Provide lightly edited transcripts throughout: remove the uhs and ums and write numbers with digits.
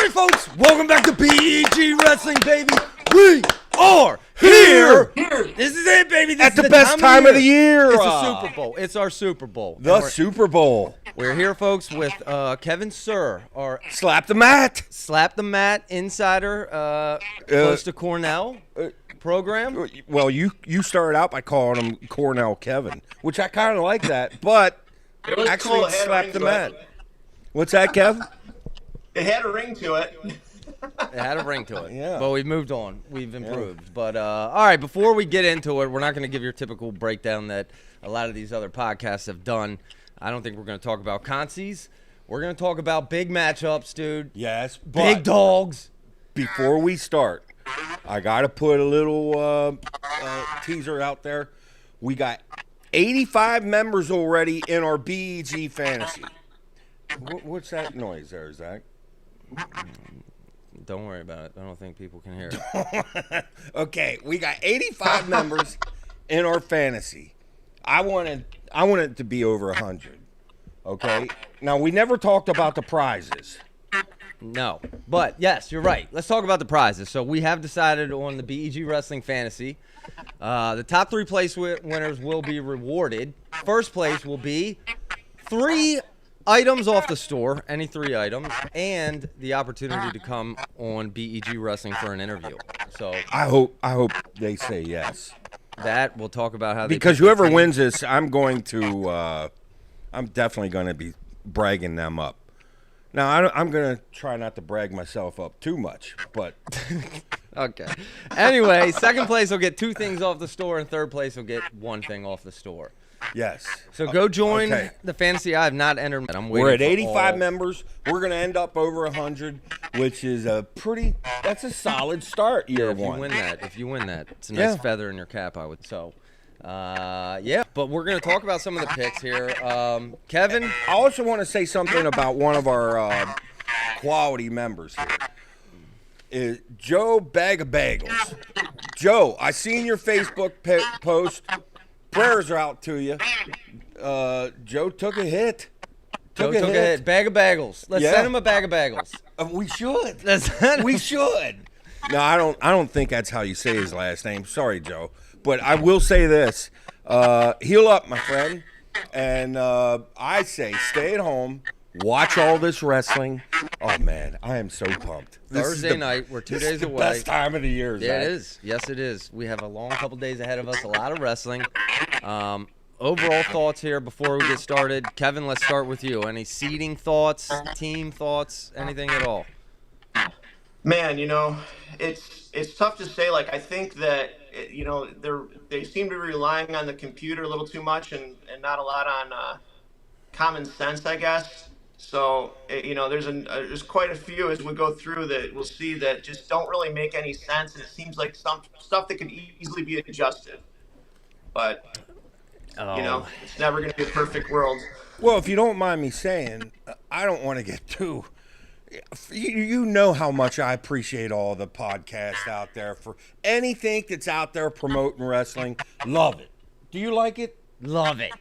right, folks, welcome back to BEG Wrestling, baby. We are here. This is it, baby. This At is the best time of the year. It's the Super Bowl. It's our Super Bowl. The Super Bowl. We're here, folks, with Kein Suhr, our Slap the mat. Slap the Mat insider, close to Cornell program. Well, you started out by calling him Cornell Kevin, which I kind of like that, but actually cool. it's Slap the Mat. What's that, Kev? It had a ring to it. It had a ring to it. Yeah. But we've moved on. We've improved. Yeah. But, all right, before we get into it, we're not going to give your typical breakdown that a lot of these other podcasts have done. I don't think we're going to talk about consies. We're going to talk about big matchups, dude. Yes. Big dogs. Before we start, I got to put a little teaser out there. We got 85 members already in our BEG fantasy. What's that noise there, Zach? Don't worry about it. I don't think people can hear it. Okay, we got 85 members in our fantasy. I want it to be over 100. Okay? Now, we never talked about the prizes. No. But, yes, you're right. Let's talk about the prizes. So, we have decided on the BEG Wrestling Fantasy. The top 3 place winners will be rewarded. First place will be 3 items off the store, any 3 items, and the opportunity to come on BEG Wrestling for an interview. So I hope they say yes. That we'll talk about how. Because whoever wins this, I'm definitely going to be bragging them up. Now I'm going to try not to brag myself up too much, but okay. Anyway, second place will get 2 things off the store, and third place will get 1 thing off the store. Yes. So go join the fantasy. I have not entered. We're at 85 members. We're going to end up over 100, which is that's a solid start year one. If you win that, it's a nice feather in your cap, I would. So, but we're going to talk about some of the picks here. Kevin? I also want to say something about one of our quality members here. Is Joe Bag of Bagels. Joe, I seen your Facebook post. Prayers are out to you. Joe took a hit. Took a hit. Bag of bagels. Let's send him a bag of bagels. We should. We should. No, I don't think that's how you say his last name. Sorry, Joe. But I will say this. Heal up, my friend. And I say stay at home. Watch all this wrestling. Oh, man, I am so pumped. Thursday night, we're 2 days away. Best time of the year, Zach. Yeah, it is. Yes, it is. We have a long couple days ahead of us, a lot of wrestling. Overall thoughts here before we get started. Kevin, let's start with you. Any seeding thoughts, team thoughts, anything at all? Man, it's tough to say. Like, I think that, they seem to be relying on the computer a little too much and not a lot on common sense, I guess. So, there's quite a few as we go through that we'll see that just don't really make any sense. And it seems like some stuff that could easily be adjusted. But, it's never going to be a perfect world. Well, if you don't mind me saying, I don't want to get too... You know how much I appreciate all the podcasts out there. For anything that's out there promoting wrestling, love it. Do you like it? Love it.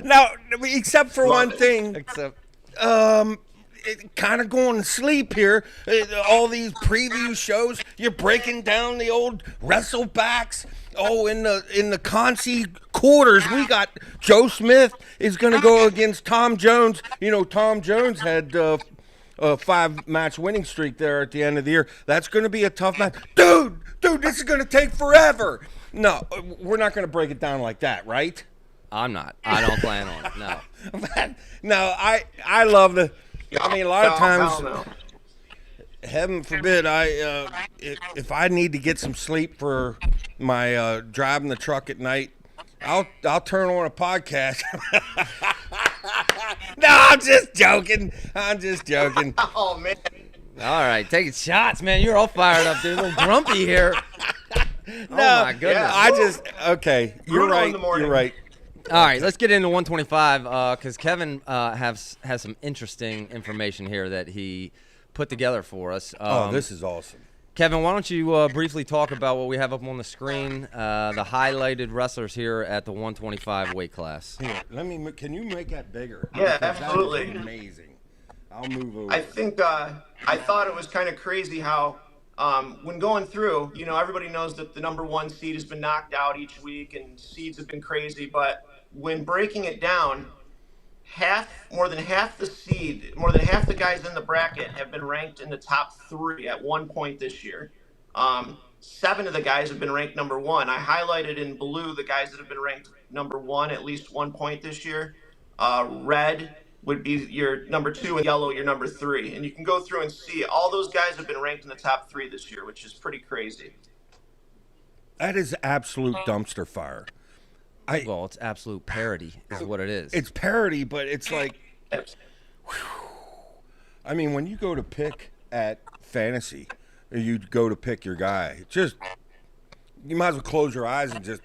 Now, except for one thing. Except, kind of going to sleep here. All these preview shows, you're breaking down the old wrestlebacks. Oh, in the Consi quarters, we got Joe Smith is going to go against Tom Jones. Tom Jones had a 5-match winning streak there at the end of the year. That's going to be a tough match. Dude, this is going to take forever. No, we're not going to break it down like that, right? I'm not. I don't plan on it, no. No, I love a lot of times, heaven forbid, if I need to get some sleep for my driving the truck at night, I'll turn on a podcast. No, I'm just joking. Oh, man. All right, taking shots, man. You're all fired up, dude. A little grumpy here. No, oh, my goodness. You're right. You're right. All right, let's get into 125 because Kevin has some interesting information here that he put together for us. This is awesome. Kevin, why don't you briefly talk about what we have up on the screen, the highlighted wrestlers here at the 125 weight class. Here, can you make that bigger? Yeah, absolutely. That is amazing. I'll move over. I think I thought it was kind of crazy how when going through, everybody knows that the number one seed has been knocked out each week and seeds have been crazy. But when breaking it down, more than half the guys in the bracket have been ranked in the top 3 at one point this year. 7 of the guys have been ranked number 1. I highlighted in blue the guys that have been ranked number 1 at least 1 point this year. Red would be your number 2, and yellow your number 3. And you can go through and see all those guys have been ranked in the top 3 this year, which is pretty crazy. That is absolute dumpster fire. Well, it's absolute parody is what it is. It's parody, but it's like, I mean, when you go to pick at fantasy, or you go to pick your guy, you might as well close your eyes and just,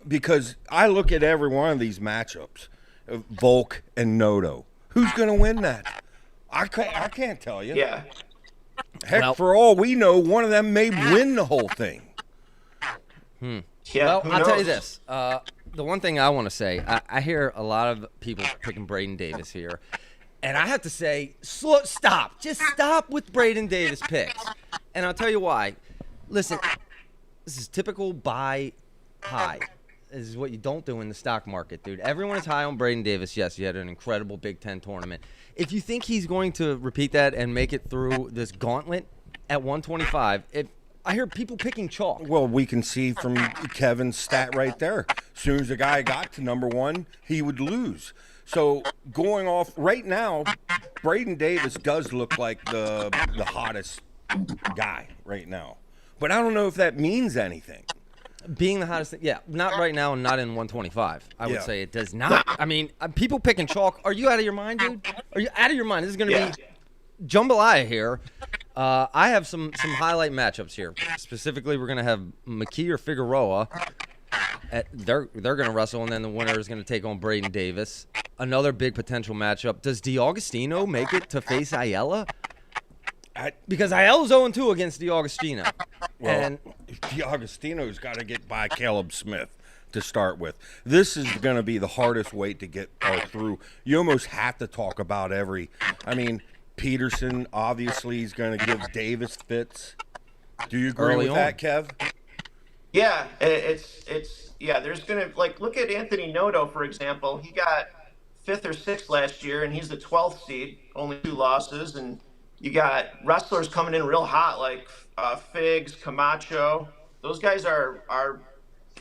because I look at every one of these matchups, Volk and Noto. Who's going to win that? I can't tell you. Yeah. Heck, for all we know, one of them may win the whole thing. Yeah, well, I'll tell you knows? this. The one thing I want to say, I hear a lot of people picking Braden Davis here. And I have to say, stop. Just stop with Braden Davis picks. And I'll tell you why. Listen, this is typical buy high. This is what you don't do in the stock market, dude. Everyone is high on Braden Davis. Yes, you had an incredible Big Ten tournament. If you think he's going to repeat that and make it through this gauntlet at 125, I hear people picking chalk. Well, we can see from Kevin's stat right there. As soon as the guy got to number 1, he would lose. So going off right now, Braden Davis does look like the hottest guy right now. But I don't know if that means anything. Being the hottest thing, yeah, not right now and not in 125. I would say it does not. I mean, people picking chalk. Are you out of your mind, dude? Are you out of your mind? This is going to be jambalaya here. I have some highlight matchups here. Specifically, we're going to have McKee or Figueroa. They're going to wrestle, and then the winner is going to take on Braden Davis. Another big potential matchup. Does DiAugustino make it to face Ayala? Because Ayala's 0-2 against DiAugustino. Well, and DiAugustino's got to get by Caleb Smith to start with. This is going to be the hardest weight to get through. You almost have to talk about Peterson obviously is going to give Davis fits. Do you agree with that, Kev? Yeah, there's going to, look at Anthony Noto, for example. He got 5th or 6th last year, and he's the 12th seed, only 2 losses. And you got wrestlers coming in real hot, like Figs, Camacho. Those guys are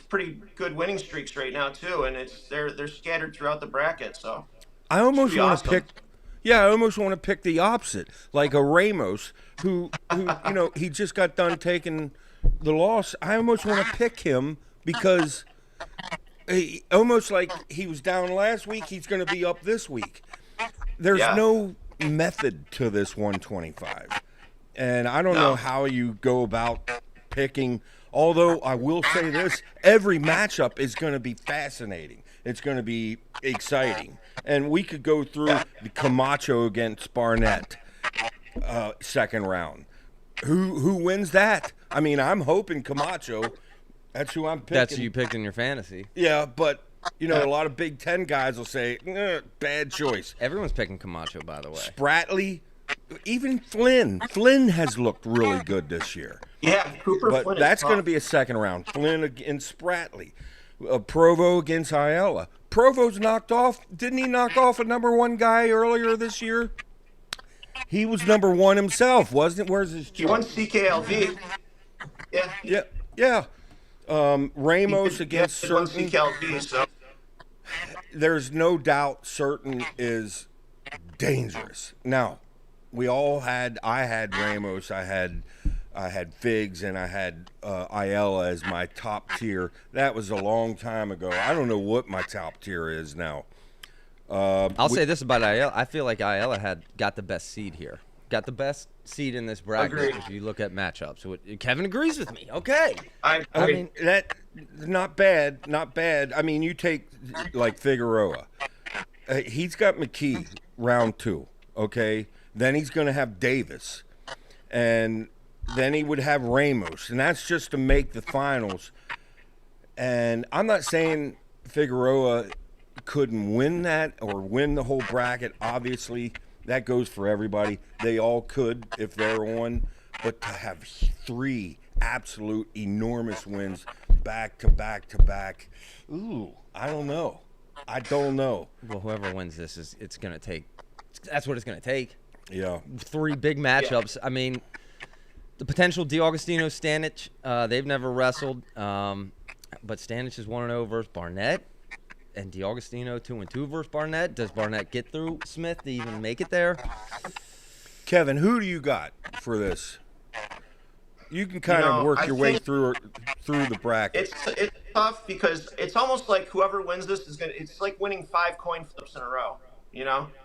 pretty good winning streaks right now, too, and they're scattered throughout the bracket. So I almost want to pick. Yeah, I almost want to pick the opposite, like a Ramos, who he just got done taking the loss. I almost want to pick him because almost like he was down last week, he's going to be up this week. There's no method to this 125, and I don't know how you go about picking. Although I will say this, every matchup is going to be fascinating. It's going to be exciting. And we could go through the Camacho against Barnett second round. Who wins that? I mean, I'm hoping Camacho. That's who I'm picking. that's who you picked in your fantasy. Yeah, but, a lot of Big Ten guys will say, bad choice. Everyone's picking Camacho, by the way. Spratley, even Flynn. Flynn has looked really good this year. Yeah, Cooper But Flynn that's is going to tough. be a second round. Flynn against Spratley. Provo against Ayala. Provo's knocked off. Didn't he knock off a number 1 guy earlier this year? He was number 1 himself, wasn't it? Where's his He won chart? CKLV. Yeah. Ramos against he won Certain. CKLV, so. There's no doubt Certain is dangerous. Now, I had Ramos, I had Figs, and I had Ayala as my top tier. That was a long time ago. I don't know what my top tier is now. I'll say this about Ayala. I feel like Ayala got the best seed here. Got the best seed in this bracket. Agreed. If you look at matchups. Kevin agrees with me. Okay. I mean, that not bad. I mean, you take like Figueroa. He's got McKee round 2, okay? Then he's going to have Davis. And then he would have Ramos. And that's just to make the finals. And I'm not saying Figueroa couldn't win that or win the whole bracket. Obviously, That goes for everybody. They all could if they're on, but to have 3 absolute enormous wins back to back to back, I don't know. Well, whoever wins this it's going to take. That's what it's going to take. Yeah. 3 big matchups. I mean, the potential DiAugustino Stanich. They've never wrestled, but Stanich is 1-0 versus Barnett, and DiAugustino 2-2 versus Barnett. Does Barnett get through Smith to even make it there? Kevin, who do you got for this? You can kind of work your way through the bracket. It's tough because it's almost like whoever wins this is gonna. It's like winning 5 coin flips in a row,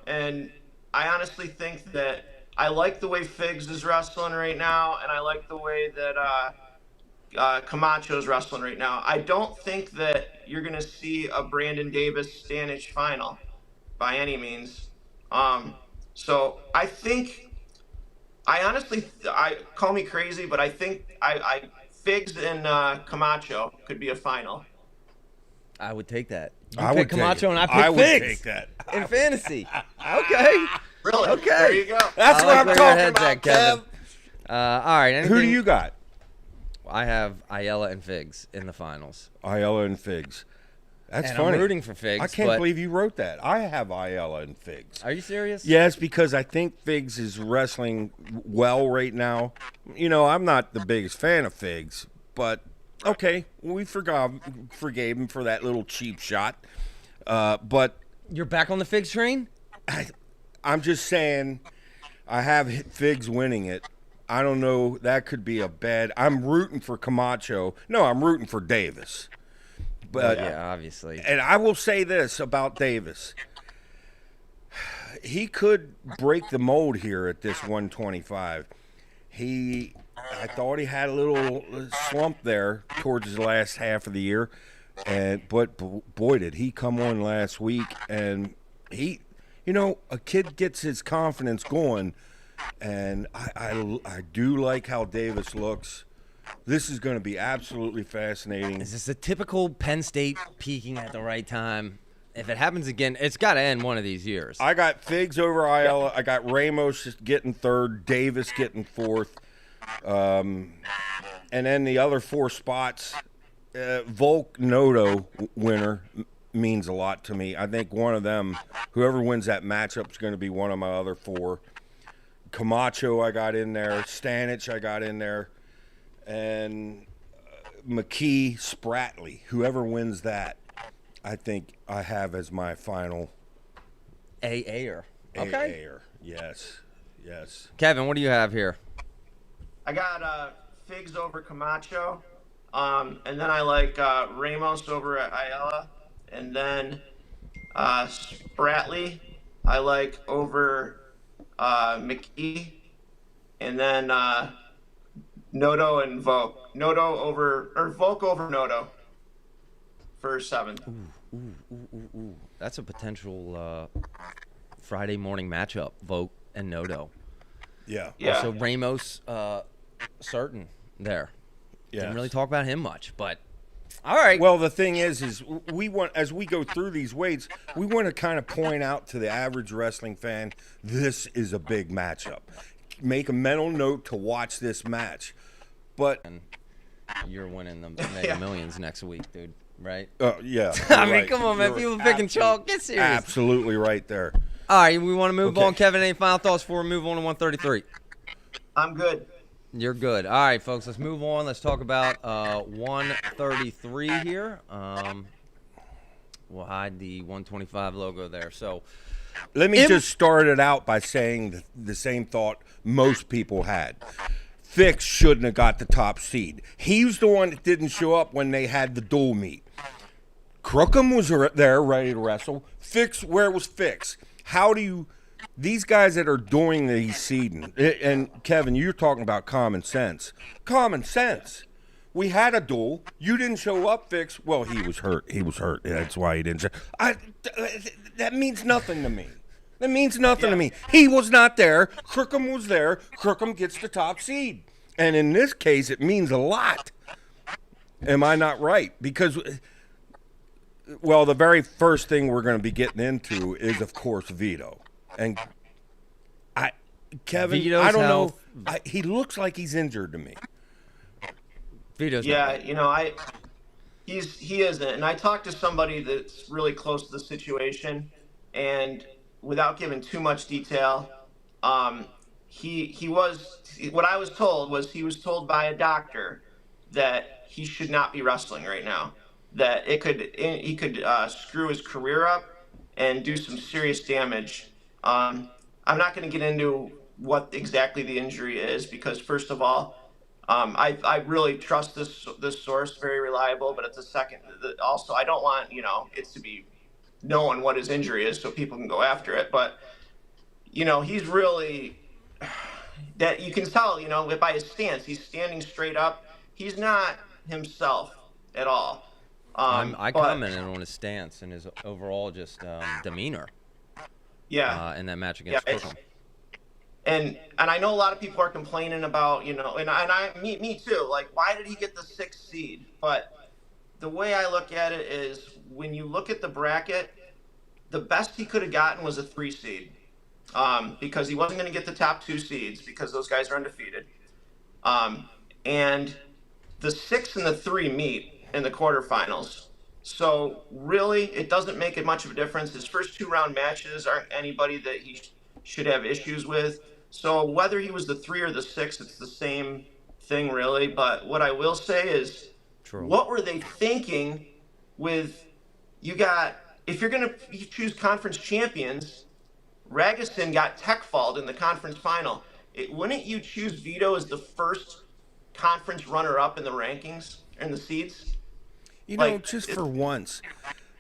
And I honestly think that I like the way Figs is wrestling right now, and I like the way that Camacho is wrestling right now. I don't think that you're gonna see a Brandon Davis Stanich final by any means. So I think. I honestly, call me crazy, but I think Figs and Camacho could be a final. I would take that. I would take Camacho it. and I pick I would Figs take that in fantasy. Okay. Really? Okay. There you go. That's I what like I'm where your talking head's about, at, Kevin. Kev. All right. Who do you got? I have Ayala and Figs in the finals. Ayala and Figs. That's And funny. I'm rooting for Figs. I can't but believe you wrote that. I have Ayala and Figs. Are you serious? Yes, because I think Figs is wrestling well right now. I'm not the biggest fan of Figs, but okay, we forgave him for that little cheap shot. But You're back on the Figs train? I'm just saying I have Figs winning it. I don't know. That could be a bad. I'm rooting for Camacho. No, I'm rooting for Davis. But Yeah, obviously. And I will say this about Davis. He could break the mold here at this 125. I thought he had a little slump there towards the last half of the year. But boy, did he come on last week. And a kid gets his confidence going. And I do like how Davis looks. This is going to be absolutely fascinating. Is this a typical Penn State peaking at the right time? If it happens again, it's got to end one of these years. I got Figs over Ayala. I got Ramos just getting 3rd, Davis getting 4th. And then the other 4 spots, Volk Noto winner means a lot to me. I think one of them, whoever wins that matchup, is going to be one of my other 4. Camacho I got in there. Stanich I got in there. And McKee, Spratley, whoever wins that, I think I have as my final A-er. Okay. A-er. Yes. Kevin, what do you have here? I got Figs over Camacho, and then I like Ramos over Ayala, and then Spratley I like over McKee, and then Noto and Volk. Volk over Noto for 7th. Ooh. That's a potential Friday morning matchup, Volk and Noto. Yeah. Also, Ramos, certain there. Yes. Didn't really talk about him much, but all right. Well, the thing is we want, as we go through these weights, we want to kind of point out to the average wrestling fan, this is a big matchup. Make a mental note to watch this match. But you're winning the Mega Millions next week, dude, right? yeah. I mean, right. come on, man. You're People picking chalk. Get serious. Absolutely right there. All right, we want to move Okay. on. Kevin, any final thoughts before we move on to 133? I'm good. You're good. All right, folks, let's move on. Let's talk about 133 here. We'll hide the 125 logo there. So, Let me just start it out by saying the same thought most people had. Fix shouldn't have got the top seed. He's the one that didn't show up when they had the dual meet. Crookham was there ready to wrestle. Fix, where was Fix? How do you... These guys that are doing these seeding, and Kevin, you're talking about common sense. Common sense. We had a duel. You didn't show up, Fix. Well, he was hurt. That's why he didn't show. That means nothing to me. That means nothing to me. He was not there. Crookham was there. Crookham gets the top seed. And in this case, it means a lot. Am I not right? Because, well, the very first thing we're going to be getting into is, of course, Vito. And Kevin, Vito's I don't health. know. He looks like he's injured to me. Vito's Yeah, not. you know, he isn't. And I talked to somebody that's really close to the situation, and without giving too much detail, he was what I was told was he was told by a doctor that he should not be wrestling right now. That he could screw his career up and do some serious damage. I'm not going to get into what exactly the injury is because first of all, I really trust this source, very reliable. But at the second, also I don't want it to be known what his injury is so people can go after it. But he's really that you can tell by his stance. He's standing straight up. He's not himself at all. I But commented on his stance and his overall just demeanor yeah, in that match yeah. against Crookham. And I know a lot of people are complaining about me too. Like, why did he get the 6th seed? But the way I look at it is, when you look at the bracket, the best he could have gotten was a 3 seed, because he wasn't going to get the top 2 seeds because those guys are undefeated. And the 6 and the 3 meet in the quarterfinals. So really, it doesn't make it much of a difference. His first 2-round matches aren't anybody that he should have issues with. So whether he was the 3 or the 6, it's the same thing, really. But what I will say is, True. what were they thinking with if you're going to choose conference champions, Ragusin got tech-falled in the conference final. Wouldn't you choose Vito as the first conference runner-up in the rankings and the seeds? Just for once,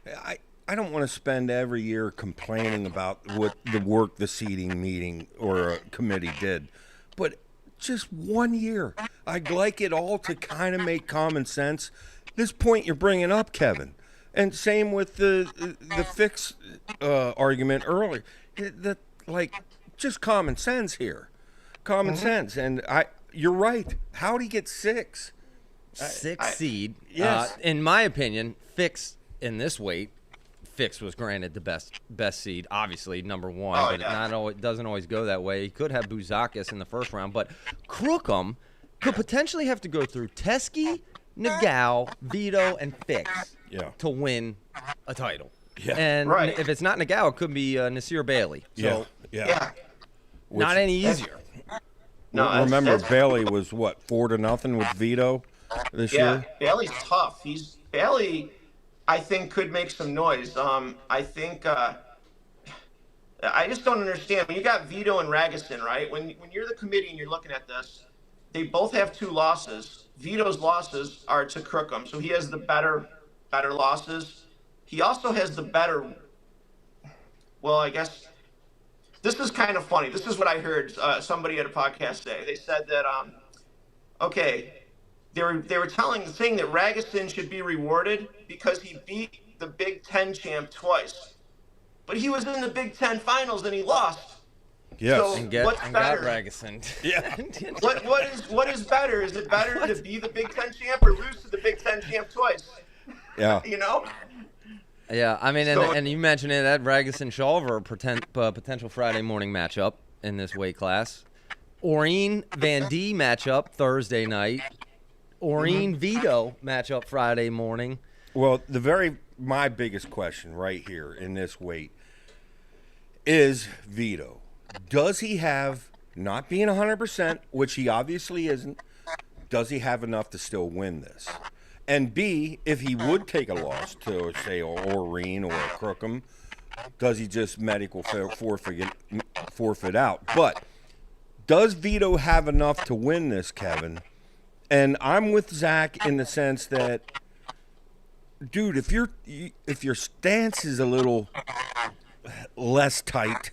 I don't want to spend every year complaining about what the work the seating meeting or a committee did, but just 1 year, I'd like it all to kind of make common sense. This point you're bringing up, Kevin, and same with the fix argument earlier. Just common sense here, common sense, and you're right. How'd he get 6? 6 seed. Yes. In my opinion, Fix in this weight, Fix was granted the best seed, obviously number 1, but it doesn't always go that way. He could have Bouzakis in the first round, but Crookham could potentially have to go through Teskey, Nagao, Vito, and Fix to win a title. Yeah. And if it's not Nagao, it could be Nasir Bailey. So Yeah. not any easier. No, Remember, Bailey was what, 4-0 with Vito this year? Bailey's tough. Bailey, I think, could make some noise. I think I just don't understand. When you got Vito and Ragusin, right? When you're the committee and you're looking at this, they both have 2 losses. Vito's losses are to Crookham, so he has the better losses. He also has the better. Well, I guess this is kind of funny. This is what I heard somebody at a podcast say. They said that they were saying that Ragusin should be rewarded because he beat the Big Ten champ twice, but he was in the Big Ten finals and he lost. Yes. So And what's got better? Ragusin. Yeah. What is better? Is it better to be the Big Ten champ or lose to the Big Ten champ twice? Yeah. Yeah, I mean, So- and you mentioned it, that Ragusin-Shulver potential Friday morning matchup in this weight class. Oreen Van D matchup Thursday night. Oreen Vito matchup Friday morning. Well, my biggest question right here in this weight is Vito. Does he have, not being 100%, which he obviously isn't, does he have enough to still win this? And B, if he would take a loss to, say, Oreen or Crookham, does he just medical forfeit out? But does Vito have enough to win this, Kevin? And I'm with Zach in the sense that, dude, if your stance is a little less tight,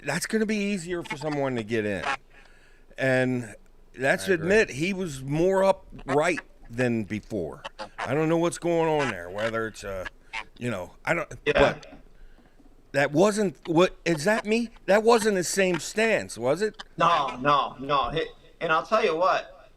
that's going to be easier for someone to get in. And let's admit, he was more upright than before. I don't know what's going on there, whether it's I don't. Yeah. But that wasn't what. Is that me? That wasn't the same stance, was it? No. And I'll tell you what.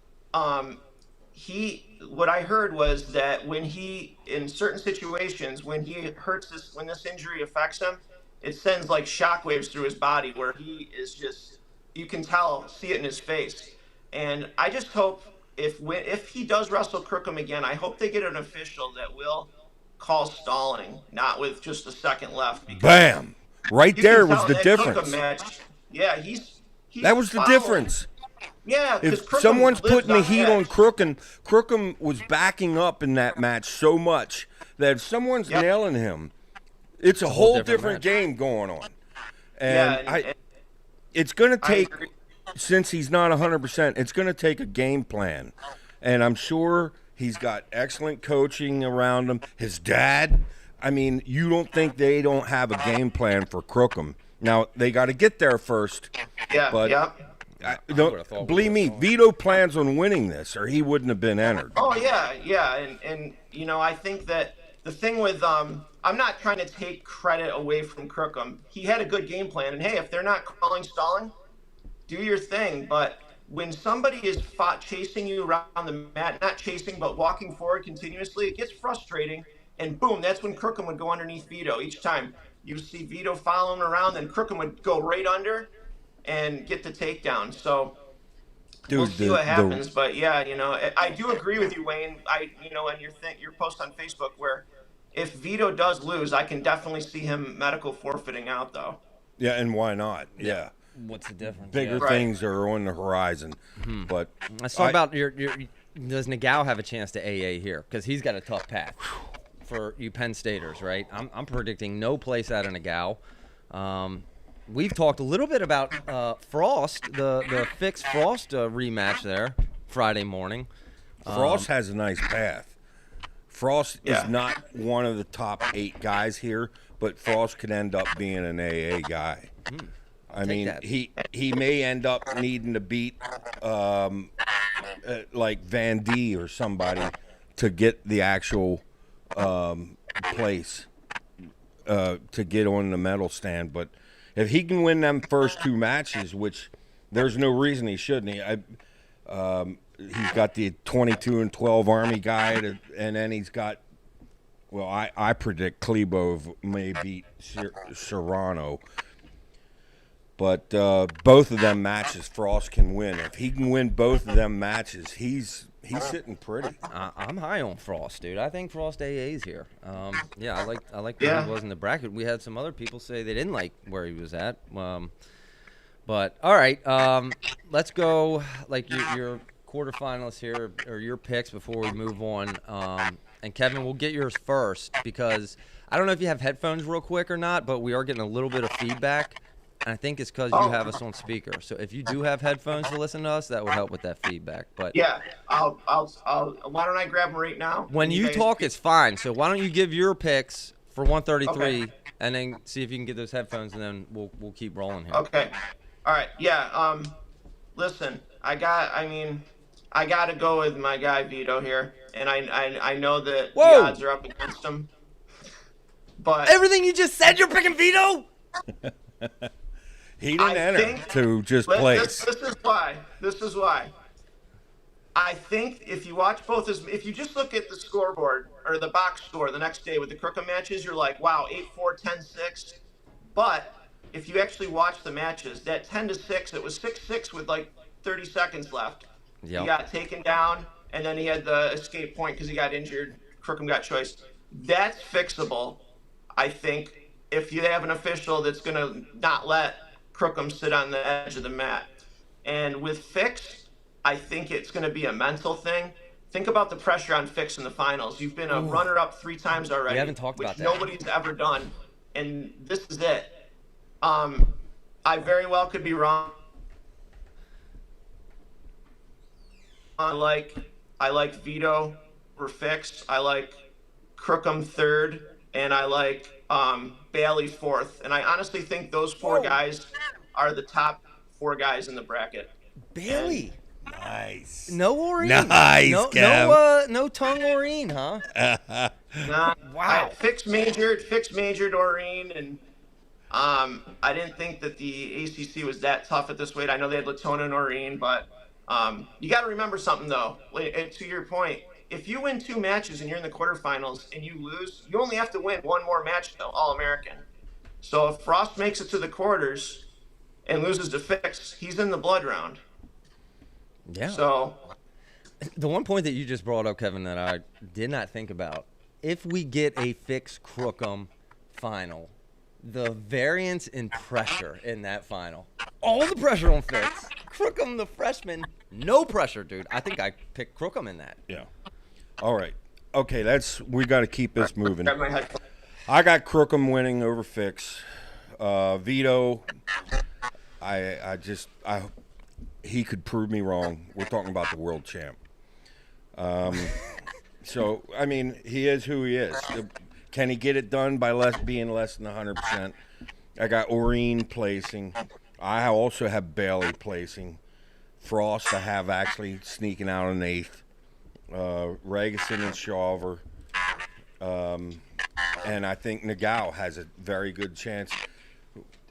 What I heard was that when he, in certain situations, when this injury affects him, it sends like shockwaves through his body where he is just, you can see it in his face. And I just hope if he does wrestle Crookham again, I hope they get an official that will call stalling, not with just a second left. Bam! Right there was the that difference. Match, yeah, that was the difference. Yeah, if someone's putting the heat on Crookham was backing up in that match so much that if someone's nailing him, it's a whole different game going on. And it's going to take, since he's not 100%, it's going to take a game plan. And I'm sure he's got excellent coaching around him. His dad, I mean, you don't think they don't have a game plan for Crookham. Now, they got to get there first. Yeah, but believe me, Vito plans on winning this, or he wouldn't have been entered. Oh, yeah. And you know, I think that the thing with I'm not trying to take credit away from Crookham. He had a good game plan, and hey, if they're not calling stalling, do your thing. But when somebody is chasing you around the mat, not chasing, but walking forward continuously, it gets frustrating. And boom, that's when Crookham would go underneath Vito. Each time you see Vito following around, then Crookham would go right under and get the takedown. So we'll see what happens. But yeah, you know, I do agree with you, Wayne. And your post on Facebook where if Vito does lose, I can definitely see him medical forfeiting out, though. Yeah, and why not? Yeah. What's the difference? Bigger things are on the horizon. Mm-hmm. But let's talk about does Nagao have a chance to AA here? Because he's got a tough path for you Penn Staters, right? I'm predicting no place out of Nagao. We've talked a little bit about Frost, the fixed Frost rematch there Friday morning. Frost has a nice path. Frost is not one of the top 8 guys here, but Frost could end up being an AA guy. I mean, he may end up needing to beat like Van D or somebody to get the actual place to get on the medal stand. But if he can win them first 2 matches, which there's no reason he shouldn't, he's got the 22-12 Army guy, and then he's got, well, I predict Klebov may beat Serrano. But both of them matches Frost can win. If he can win both of them matches, he's sitting pretty. I'm high on Frost, dude. I think Frost AA's here. I like where he was in the bracket. We had some other people say they didn't like where he was at. But all right, let's go like your quarterfinalists here or your picks before we move on. And Kevin, we'll get yours first because I don't know if you have headphones real quick or not, but we are getting a little bit of feedback. And I think it's because you have us on speaker. So if you do have headphones to listen to us, that would help with that feedback. But yeah, I'll. Why don't I grab them right now? When you talk, it's fine. So why don't you give your picks for 133, and then see if you can get those headphones, and then we'll keep rolling here. Okay. All right. Yeah. Listen, I got to go with my guy Vito here, and I know that the odds are up against him. But everything you just said, you're picking Vito. He didn't enter to just place. This is why. I think if you watch if you just look at the scoreboard or the box score the next day with the Crookham matches, you're like, wow, 8-4, 10-6. But if you actually watch the matches, that 10-6, it was 6-6 with like 30 seconds left. Yep. He got taken down, and then he had the escape point because he got injured. Crookham got choice. That's fixable, I think, if you have an official that's going to not let Crookham sit on the edge of the mat. And with Fix, I think it's going to be a mental thing. Think about the pressure on Fix in the finals. You've been a runner-up 3 times already. We haven't talked about that. Nobody's ever done. And this is it. I very well could be wrong. I like Vito for Fix. I like Crookham third. And I like Bailey fourth. And I honestly think those 4 guys are the top 4 guys in the bracket. Bailey. Nice. No Oreen. Nice, no tongue Oreen, huh? Nah, wow. Fix majored Oreen, and I didn't think that the ACC was that tough at this weight. I know they had Latona and Oreen, but you got to remember something, though. And to your point, if you win 2 matches and you're in the quarterfinals and you lose, you only have to win 1 more match to All-American. So if Frost makes it to the quarters and loses to Fix, he's in the blood round. Yeah. So The one point that you just brought up, Kevin, that I did not think about, if we get a Fix Crookham final, the variance in pressure in that final, all the pressure on Fix. Crookham, the freshman, no pressure, dude. I think I picked Crookham in that. Yeah. All right. Okay, we got to keep this moving. grab my headphones. I got Crookham winning over Fix. Vito, he could prove me wrong. We're talking about the world champ. So, I mean, he is who he is. Can he get it done by being less than 100%? I got Oreen placing. I also have Bailey placing. Frost I have actually sneaking out an 8th. Regason and Shawver. And I think Nagao has a very good chance.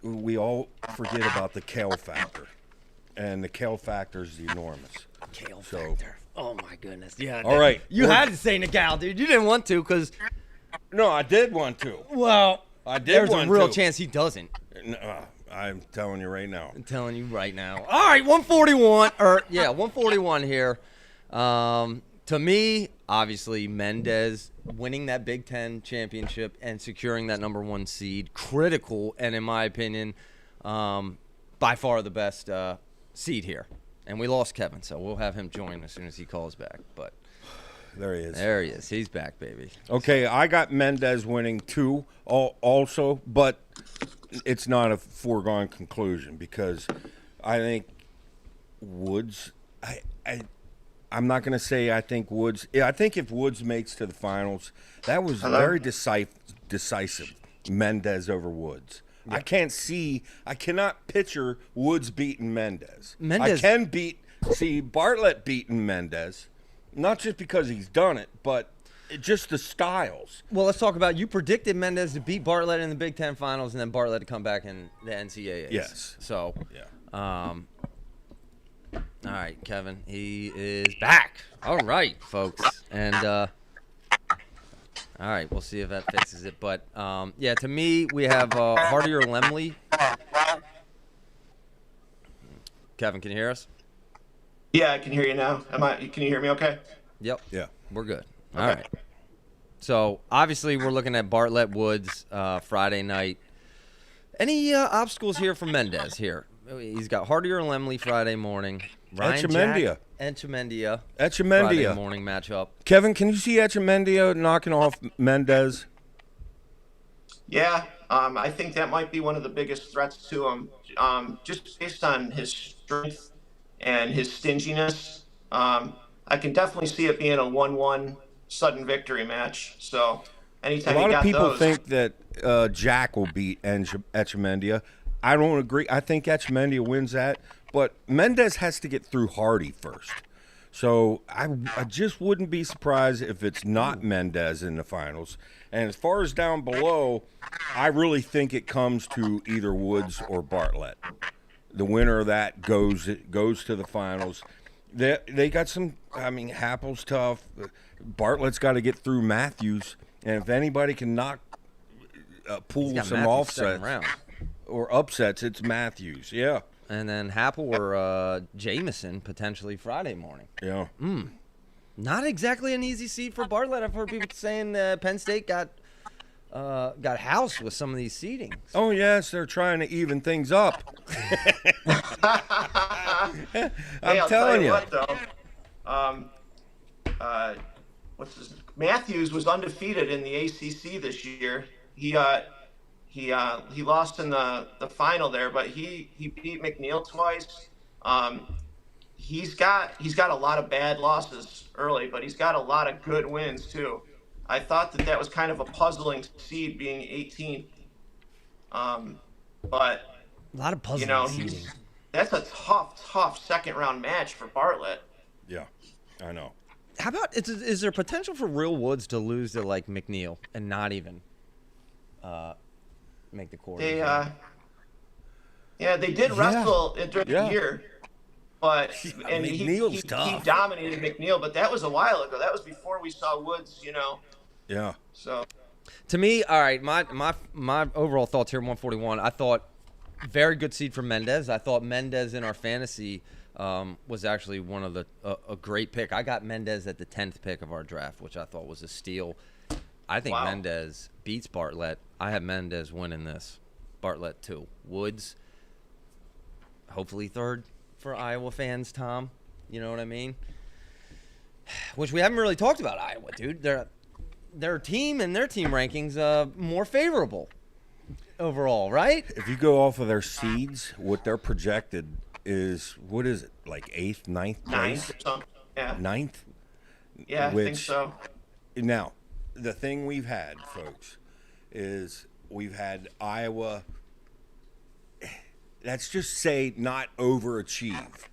We all forget about the Kale factor. And the Kale factor is enormous. Kale factor. Oh, my goodness. Yeah. All right. You had to say Nagao, dude. You didn't want to because, No, I did want to. well, I did there's want a real to. chance he doesn't. No, I'm telling you right now. I'm telling you right now. All right, 141 here. To me, obviously, Mendez winning that Big Ten championship and securing that number 1 seed, critical, and in my opinion, by far the best seed here. And we lost Kevin, so we'll have him join as soon as he calls back. But There he is. there he is. He's back, baby. Okay, I got Mendez winning 2 also, but it's not a foregone conclusion because I think Woods. I'm not going to say I think Woods. I think if Woods makes to the finals, that was very decisive. Mendez over Woods. Yeah. I cannot picture Woods beating Mendez. I can see Bartlett beating Mendez, not just because he's done it, but just the styles. Well, let's talk about, you predicted Mendez to beat Bartlett in the Big Ten finals and then Bartlett to come back in the NCAAs. Yes. So, Yeah. All right, Kevin, he is back. All right, folks. And, all right, we'll see if that fixes it. But, yeah, to me, we have Hardy or Lemley. Kevin, can you hear us? Yeah, I can hear you now. Can you hear me okay? Yep. Yeah. We're good. All right. So, obviously, we're looking at Bartlett Woods Friday night. Any obstacles here for Mendez here? He's got Hardy or Lemley Friday morning. Etchemendia. Friday Etchemendia. morning matchup. Kevin, can you see Etchemendia knocking off Mendez? Yeah, I think that might be one of the biggest threats to him, just based on his strength and his stinginess. I can definitely see it being a 1-1 sudden victory match. So anytime A lot you of got people those, think that Jack will beat Etchemendia. I don't agree. I think Etchemendia wins that, but Mendez has to get through Hardy first. So I just wouldn't be surprised if it's not Mendez in the finals. And as far as down below, I really think it comes to either Woods or Bartlett. The winner of that goes to the finals. They got some. I mean, Happel's tough. Bartlett's got to get through Matthews, and if anybody can pull some offsets or upsets, it's Matthews. Yeah. And then Happel or Jamison potentially Friday morning. Yeah. Not exactly an easy seed for Bartlett. I've heard people saying Penn State got housed with some of these seedings. Oh yes, they're trying to even things up. I'm telling you. What, though, Matthews was undefeated in the ACC this year. He lost in the final there, but he beat McNeil twice. He's got a lot of bad losses early, but he's got a lot of good wins too. I thought that was kind of a puzzling seed being 18th. But A lot of puzzling seeding. that's a tough second round match for Bartlett. Yeah, I know. How about is there potential for Real Woods to lose to like McNeil and not even make the quarter? They did wrestle during the year, but and McNeil's he tough. dominated McNeil, but that was a while ago. That was before we saw Woods, Yeah. So To me, all right, my overall thoughts here, 141. I thought very good seed for Mendez. I thought Mendez in our fantasy was actually one of a great pick. I got Mendez at the 10th pick of our draft, which I thought was a steal. I think Mendez beats Bartlett. I have Mendez winning this. Bartlett 2. Woods, hopefully third for Iowa fans, Tom. You know what I mean? Which we haven't really talked about Iowa, dude. Their team and their team rankings more favorable overall, right? If you go off of their seeds, what they're projected is, what is it, like 8th, 9th place? 9th or something. Yeah. 9th? Yeah, I think so. Now, the thing we've had, folks, is we've had Iowa, let's just say, not overachieve.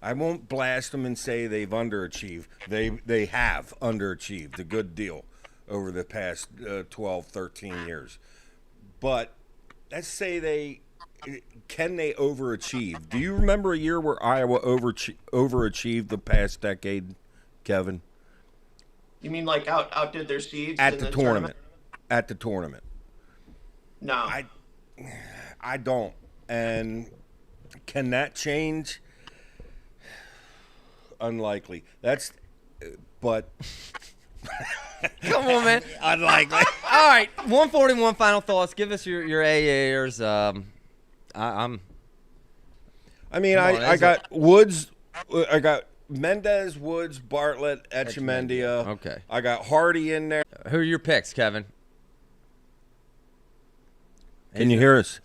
I won't blast them and say they've underachieved. They have underachieved a good deal over the past 12, 13 years. But let's say can they overachieve? Do you remember a year where Iowa overachieved the past decade, Kevin? You mean like outdid their seeds At in the tournament. At the tournament. No. I don't. And can that change? Unlikely. But Come on, man. unlikely. All right, 141 final thoughts. Give us your AAers. I'm. I mean, Come on, I got Woods. I got Mendez, Woods, Bartlett, Etchemendia. Okay. I got Hardy in there. Who are your picks, Kevin? Can you hear us?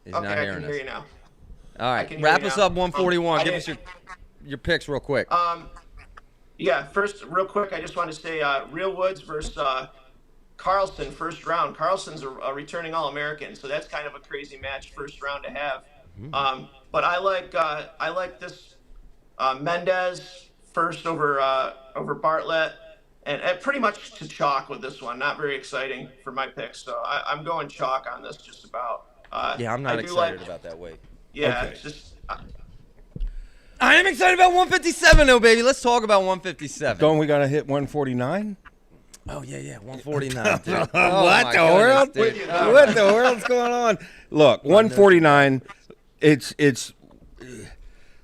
He's Okay, not I hearing can us. hear you now. All I right, can hear wrap you us now. up 141. I Give us didn't- your picks real quick. Yeah, first, real quick, I just want to say Real Woods versus Carlson, first round. Carlson's a returning All-American, so that's kind of a crazy match, first round to have. But I like this Mendez first over Bartlett, and pretty much to chalk with this one. Not very exciting for my picks, so I'm going chalk on this just about. Yeah, I'm not I do excited like- about that weight. Yeah, Okay. it's just. I am excited about 157, though, baby. Let's talk about 157. Don't we got to hit 149? Oh, yeah, 149. Dude. What Oh, my the world? goodness, dude. What the world's going on? Look, 149. It's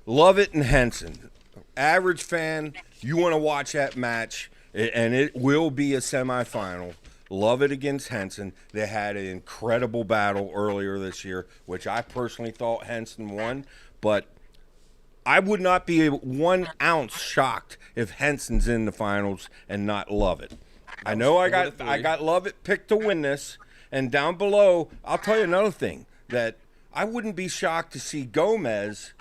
Lovett and Henson. Average fan, you want to watch that match, and it will be a semifinal. Lovett against Henson. They had an incredible battle earlier this year, which I personally thought Henson won, but I would not be 1 ounce shocked if Henson's in the finals and not Lovett. I know I got Lovett picked to win this, and down below, I'll tell you another thing, that I wouldn't be shocked to see Gomez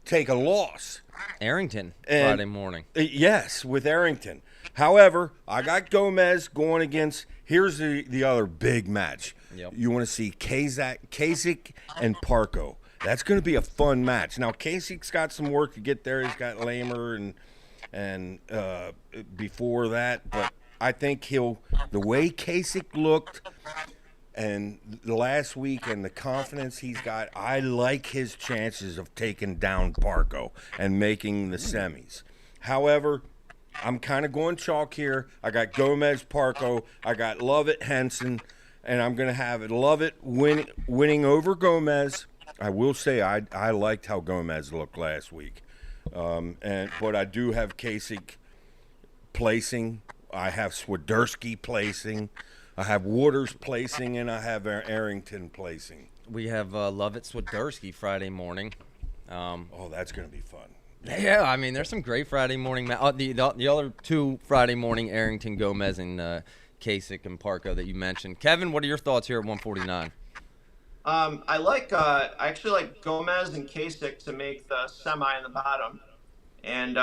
take a loss. Arrington, And- Friday morning. Yes, with Arrington. However, I got Gomez going against, here's the other big match. Yep. You want to see Kasich and Parko. That's going to be a fun match. Now, Kasich's got some work to get there. He's got Lamer and before that, but I think the way Kasich looked and the last week and the confidence he's got, I like his chances of taking down Parko and making the semis. However, I'm kind of going chalk here. I got Gomez, Parko. I got Lovett, Henson, and I'm going to have it Lovett winning over Gomez. I will say I liked how Gomez looked last week, but I do have Kasich placing. I have Swiderski placing. I have Waters placing, and I have Arrington placing. We have Lovett Swiderski Friday morning. Oh, that's going to be fun. Yeah, I mean, there's some great Friday morning. The other two Friday morning, Arrington, Gomez, and Kasich and Parko that you mentioned. Kevin, what are your thoughts here at 149? I actually like Gomez and Kasich to make the semi in the bottom, and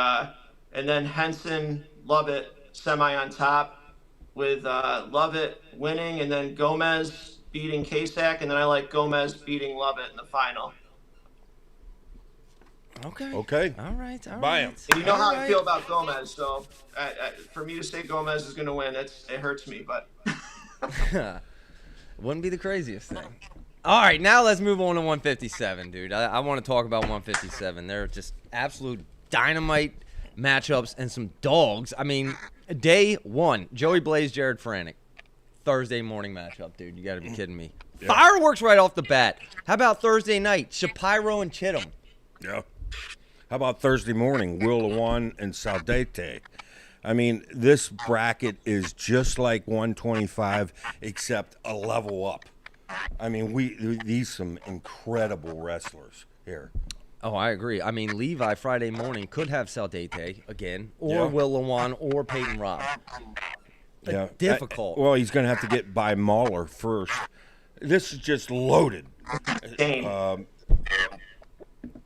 then Henson, Lovett semi on top, with Lovett winning, and then Gomez beating Kasich, and then I like Gomez beating Lovett in the final. Okay. Okay. All right. Buy him. And you know how All I feel about Gomez, so for me to say Gomez is going to win, it hurts me, but. Wouldn't be the craziest thing. All right, now let's move on to 157, dude. I want to talk about 157. They're just absolute dynamite matchups and some dogs. I mean, day one, Joey Blaze, Jared Franek. Thursday morning matchup, dude. You got to be kidding me. Yeah. Fireworks right off the bat. How about Thursday night? Shapiro and Chittum. Yeah. How about Thursday morning? Will Lewan and Saldate. I mean, this bracket is just like 125, except a level up. I mean, these some incredible wrestlers here. Oh, I agree. I mean, Levi Friday morning could have Saldate again, or Will Lewan, or Peyton Robb. Yeah, difficult. Well, he's going to have to get by Mahler first. This is just loaded.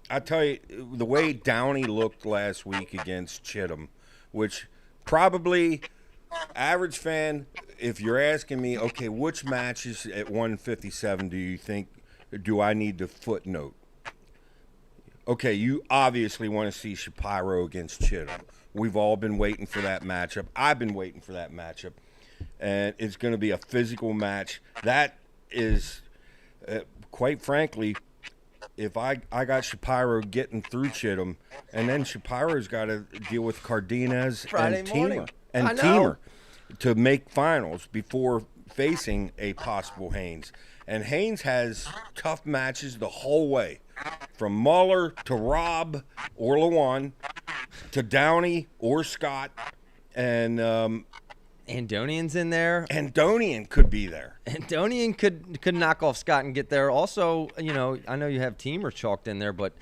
I tell you, the way Downey looked last week against Chittum, which probably average fan, if you're asking me, okay, which matches at 157 do I need to footnote? Okay, you obviously want to see Shapiro against Chittum. We've all been waiting for that matchup. I've been waiting for that matchup. And it's going to be a physical match. That is, quite frankly, if I got Shapiro getting through Chittum, and then Shapiro's got to deal with Cardenas and Teamer to make finals before facing a possible Haynes. And Haynes has tough matches the whole way, from Mahler to Robb or Lewan to Downey or Scott, and Andonian's in there. Andonian could be there. Andonian could knock off Scott and get there. Also, I know you have Teamer chalked in there, but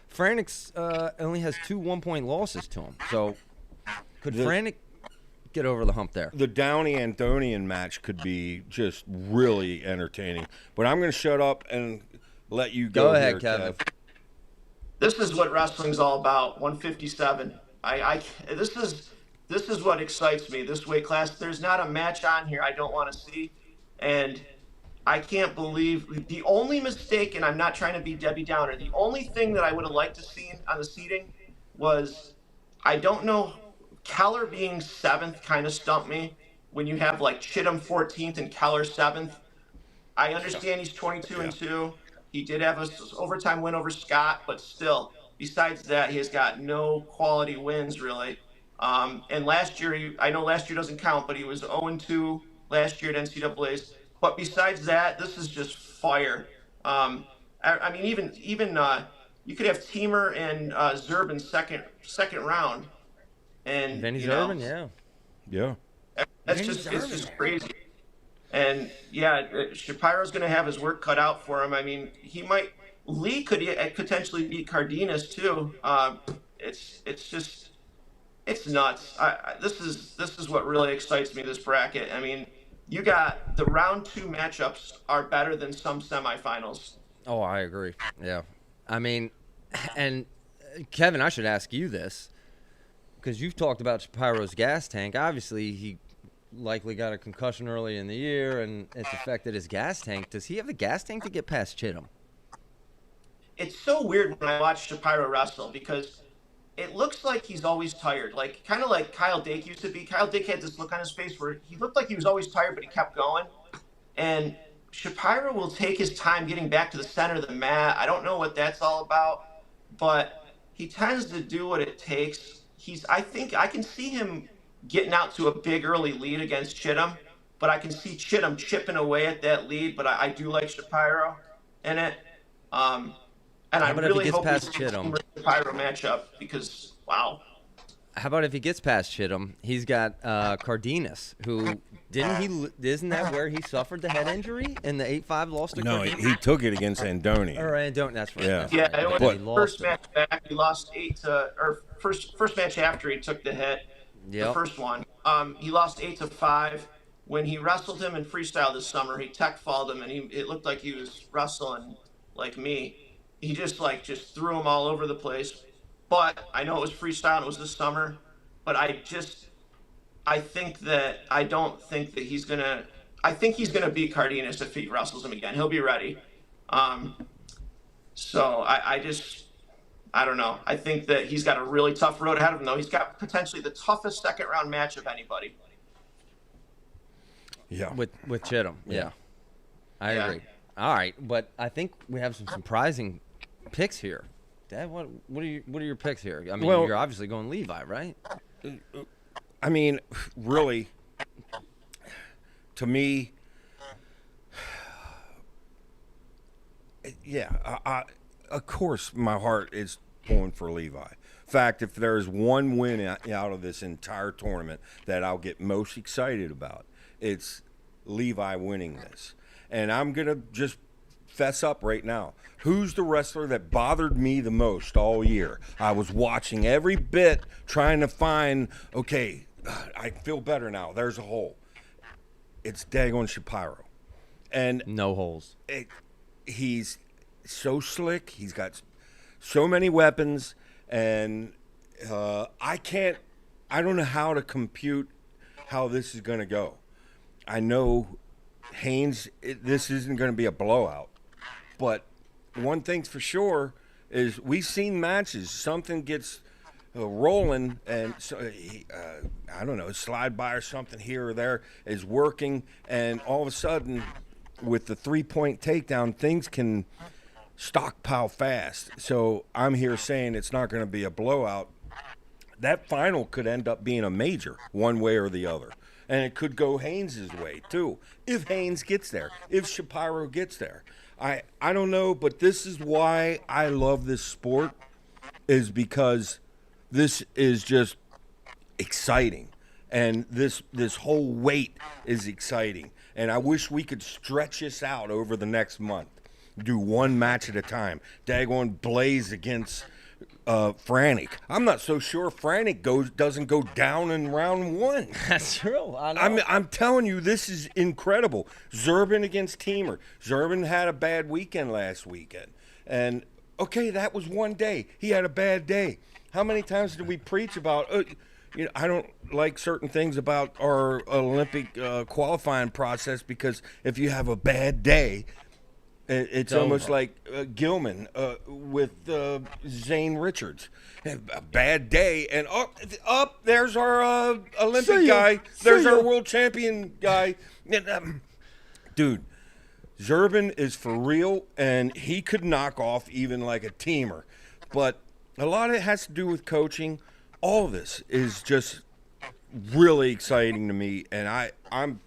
Frantic's only has 2 1-point losses to him. So could Frantic get over the hump there? The Downey-Andonian match could be just really entertaining. But I'm going to shut up and let you go. Go ahead, here, Kevin. Kev. This is what wrestling's all about. 157. This is what excites me. This weight class. There's not a match on here I don't want to see, and I can't believe the only mistake. And I'm not trying to be Debbie Downer. The only thing that I would have liked to see on the seating was, I don't know, Keller being 7th kind of stumped me. When you have like Chittum 14th and Keller 7th, I understand he's 22-2. He did have an overtime win over Scott, but still, besides that, he has got no quality wins, really. And last year, I know last year doesn't count, but he was 0-2 last year at NCAA's. But besides that, this is just fire. I mean, even you could have Teamer and Zerbin second round, and Vinny Zerbin, yeah. That's it's just crazy. And Shapiro's going to have his work cut out for him. I mean, Lee could potentially beat Cardenas too. It's nuts. This is what really excites me, this bracket. I mean, you got the round 2 matchups are better than some semifinals. Oh, I agree. Yeah. I mean, and Kevin, I should ask you this, because you've talked about Shapiro's gas tank. Obviously, he likely got a concussion early in the year, and it's affected his gas tank. Does he have the gas tank to get past Chittum? It's so weird when I watch Shapiro wrestle, because it looks like he's always tired, kind of like Kyle Dake used to be. Kyle Dake had this look on his face where he looked like he was always tired, but he kept going. And Shapiro will take his time getting back to the center of the mat. I don't know what that's all about, but he tends to do what it takes. I think I can see him getting out to a big early lead against Chittum, but I can see Chittum chipping away at that lead. But I do like Shapiro in it. And I really hope past we see a Chittum? Shapiro matchup, because wow. How about if he gets past Chittum? He's got Cardenas, who isn't that where he suffered the head injury in the 8-5 loss to Cardenas? No, he took it against Andoni. Or Andoni, that's right. Yeah. That's right. It was the first match back. He lost 8-, or first match after he took the hit. Yep. The first one. He lost 8-5. When he wrestled him in freestyle this summer, he tech falled him, and it looked like he was wrestling like me. He just threw him all over the place. But I know it was freestyle and it was this summer. But I don't think that he's gonna. I think he's gonna beat Cardenas if he wrestles him again. He'll be ready. So I don't know. I think that he's got a really tough road ahead of him, though. He's got potentially the toughest second round match of anybody. Yeah. With Chittum. Yeah. I agree. All right, but I think we have some surprising picks here. Dad, what are your picks here? I mean, you're obviously going Levi, right? I mean, really, to me, of course, my heart is pulling for Levi. In fact, if there's one win out of this entire tournament that I'll get most excited about, it's Levi winning this. And I'm going to just fess up right now. Who's the wrestler that bothered me the most all year? I was watching every bit, trying to find, okay, I feel better now. There's a hole. It's Dagon Shapiro. And no holes. He's so slick. He's got so many weapons. And I don't know how to compute how this is going to go. I know Haynes, this isn't going to be a blowout. But one thing's for sure is we've seen matches. Something gets rolling, and so I don't know, slide by or something here or there is working. And all of a sudden, with the 3-point takedown, things can stockpile fast. So I'm here saying it's not going to be a blowout. That final could end up being a major one way or the other. And it could go Haynes' way too, if Haynes gets there, if Shapiro gets there. I don't know, but this is why I love this sport, is because this is just exciting. And this whole weight is exciting. And I wish we could stretch this out over the next month. Do one match at a time. Dagon Blaze against Franek. I'm not so sure Franek doesn't go down in round one. That's true. I know. I'm telling you, this is incredible. Zurban against Teamer. Zurban had a bad weekend last weekend. And, okay, that was one day. He had a bad day. How many times did we preach about, I don't like certain things about our Olympic qualifying process, because if you have a bad day, it's almost like Gilman with Zane Richards. A bad day, and up there's our Olympic guy. There's our world champion guy. Dude, Zurban is for real, and he could knock off even like a Teamer. But a lot of it has to do with coaching. All of this is just really exciting to me, and I'm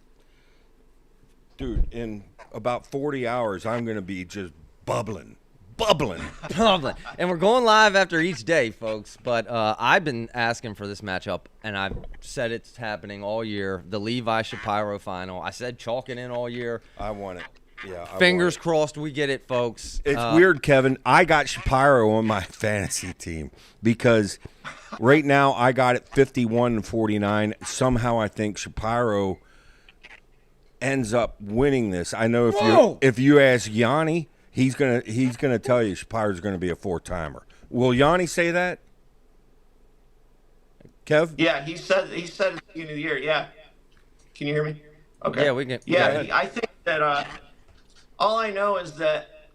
dude, in about 40 hours, I'm going to be just bubbling. And we're going live after each day, folks. But I've been asking for this matchup, and I've said it's happening all year. The Levi Shapiro final. I said chalk it in all year. I want it. Yeah. Fingers crossed we get it, folks. It's weird, Kevin. I got Shapiro on my fantasy team because right now I got it 51-49. Somehow I think Shapiro ends up winning this. I know if you ask Yanni, he's gonna tell you Shapiro's gonna be a 4-timer. Will Yanni say that? Kev? Yeah, he said at the beginning of the year. Yeah, can you hear me? Okay. Yeah, we can. Yeah, I think that all I know is that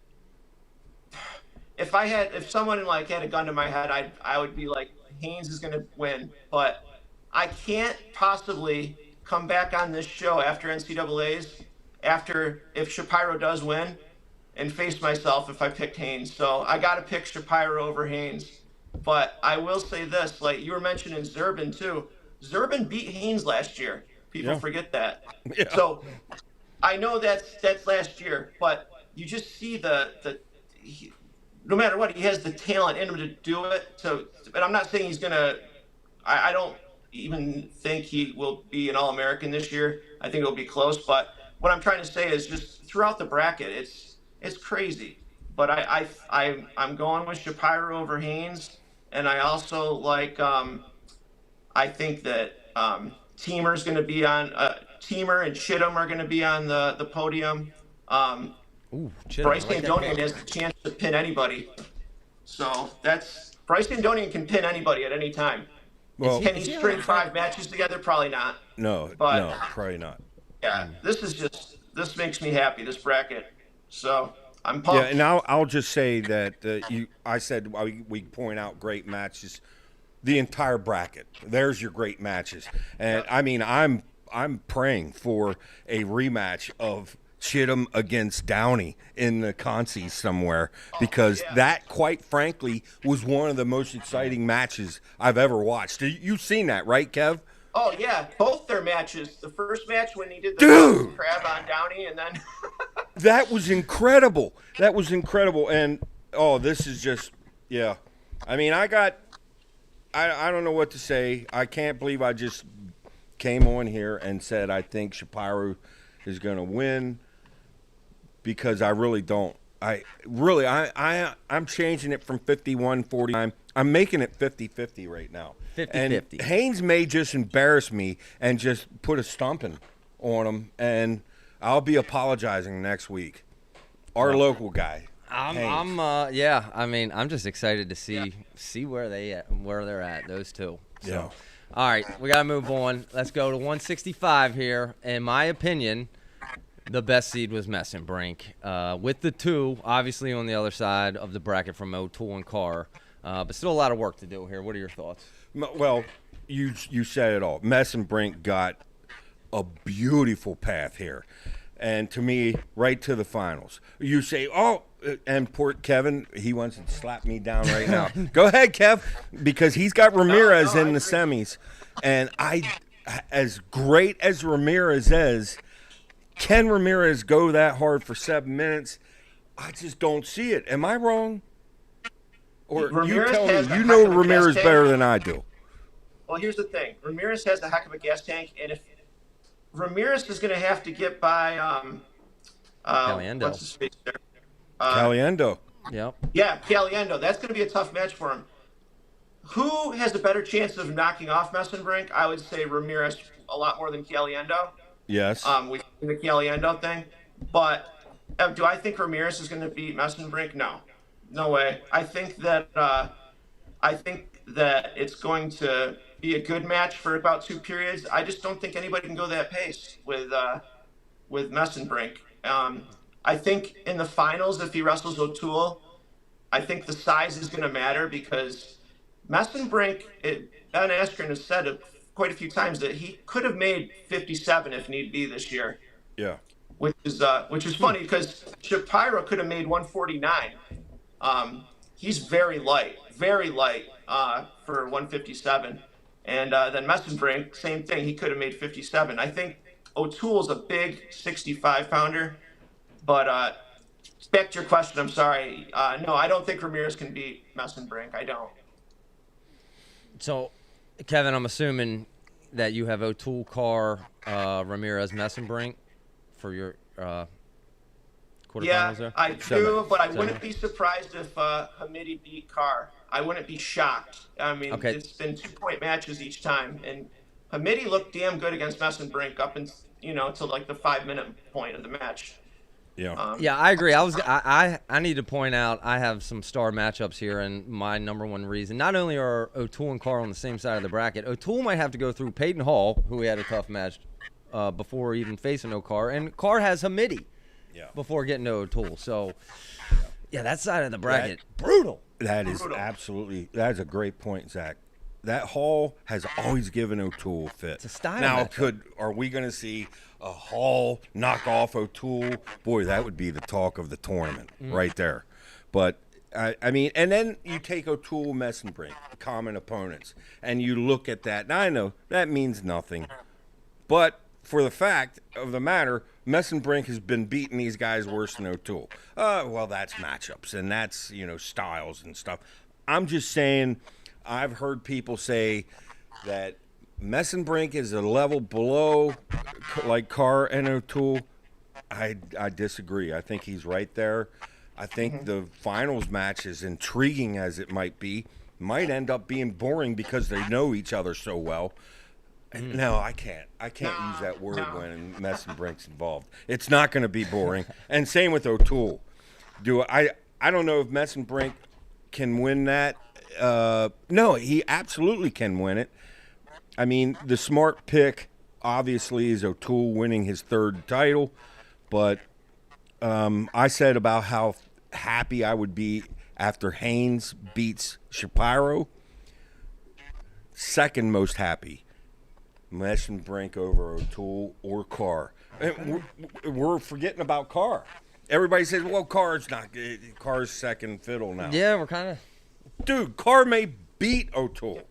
if someone like had a gun to my head, I would be like, Haynes is gonna win, but I can't possibly come back on this show after NCAA's, if Shapiro does win, and face myself if I picked Haynes. So I got to pick Shapiro over Haynes. But I will say this, like you were mentioning Zurban too. Zurban beat Haynes last year. People forget that. Yeah. So I know that's last year, but you just see no matter what, he has the talent in him to do it. So, and I'm not saying he's gonna. I don't even think he will be an All-American this year. I think it'll be close. But what I'm trying to say is just throughout the bracket, it's crazy. But I'm going with Shapiro over Haynes, and I also like. I think that Teamer's going to be on. Teamer and Chittum are going to be on the podium. Bryce Andonian has the chance to pin anybody. So Bryce Andonian can pin anybody at any time. Well, can he string 5 matches together? Probably not. No, probably not. Yeah, this makes me happy, this bracket. So I'm pumped. Yeah, and I'll just say that I said we point out great matches, the entire bracket. There's your great matches, and I mean I'm praying for a rematch of Chittum against Downey in the Concy somewhere, because that, quite frankly, was one of the most exciting matches I've ever watched. You've seen that, right, Kev? Oh yeah, both their matches. The first match when he did the Dude! crab on Downey, and then That was incredible. That was incredible. And, this is just, yeah. I mean, I don't know what to say. I can't believe I just came on here and said I think Shapiro is going to win because I really don't. I'm changing it from 51-49. I'm making it 50-50 right now. 50-50. And Haynes may just embarrass me and just put a stumping on him, and I'll be apologizing next week. Our local guy. Haynes. I mean, I'm just excited to see where they're at, those two. So, Yeah. all right, we got to move on. Let's go to 165 here. In my opinion, the best seed was Messenbrink. With the two, obviously, on the other side of the bracket from O'Toole and Carr. But still a lot of work to do here. What are your thoughts? Well, you said it all. Messenbrink got a beautiful path here. And to me, right to the finals. You say, and poor Kevin, he wants to slap me down right now. Go ahead, Kev, because he's got Ramirez in the semis. And as great as Ramirez is, can Ramirez go that hard for 7 minutes? I just don't see it. Am I wrong? Or Ramirez you tell has me, a you heck know of a Ramirez gas better tank. than I do. Well, here's the thing. Ramirez has a heck of a gas tank, and if Ramirez is going to have to get by Caliendo. what's his face there? Caliendo. Yep. Yeah, Caliendo. That's going to be a tough match for him. Who has a better chance of knocking off Messenbrink? I would say Ramirez a lot more than Caliendo. Yes. With the Caliendo thing. But do I think Ramirez is going to beat Messenbrink? No way. I think that it's going to be a good match for about 2 periods. I just don't think anybody can go that pace with Messenbrink. I think in the finals, if he wrestles O'Toole, I think the size is going to matter because Messenbrink, Ben Askren has said it quite a few times that he could have made 57 if need be this year. Yeah. Which is funny because Shapiro could have made 149. He's very light for 157. And then Messenbrink, same thing. He could have made 57. I think O'Toole's a big 65-pounder. But back to your question, I'm sorry. No, I don't think Ramirez can beat Messenbrink. I don't. So, Kevin, I'm assuming that you have O'Toole, Carr, Ramirez, Messenbrink for your quarterfinals there? I do, but I wouldn't be surprised if Hamidi beat Carr. I wouldn't be shocked. I mean, It's been 2-point matches each time, and Hamidi looked damn good against Messenbrink up until like the 5-minute point of the match. Yeah. Yeah, I agree. I need to point out I have some star matchups here, and my number one reason. Not only are O'Toole and Carr on the same side of the bracket, O'Toole might have to go through Peyton Hall, who he had a tough match before even facing Carr, and Carr has Hamidi before getting to O'Toole. So, yeah, that side of the bracket, brutal. That is that's a great point, Zach. That Hall has always given O'Toole a fit. It's a style now, matchup. are we going to see a Hall knock off O'Toole? Boy, that would be the talk of the tournament right there. But, I mean, and then you take O'Toole, Messenbrink, common opponents, and you look at that. Now, I know that means nothing. But for the fact of the matter, Messenbrink has been beating these guys worse than O'Toole. Well, that's matchups, and that's, styles and stuff. I'm just saying, I've heard people say that Messenbrink is a level below, like Carr and O'Toole. I disagree. I think he's right there. I think the finals match, as intriguing as it might be, might end up being boring because they know each other so well. No, I can't use that word when Messenbrink's involved. It's not going to be boring. And same with O'Toole. I don't know if Messenbrink can win that. No, he absolutely can win it. I mean, the smart pick obviously is O'Toole winning his 3rd title, but I said about how happy I would be after Haynes beats Shapiro. Second most happy, Messenbrink over O'Toole or Carr. And we're forgetting about Carr. Everybody says, well, Carr's second fiddle now. Yeah, we're kind of. Dude, Carr may beat O'Toole.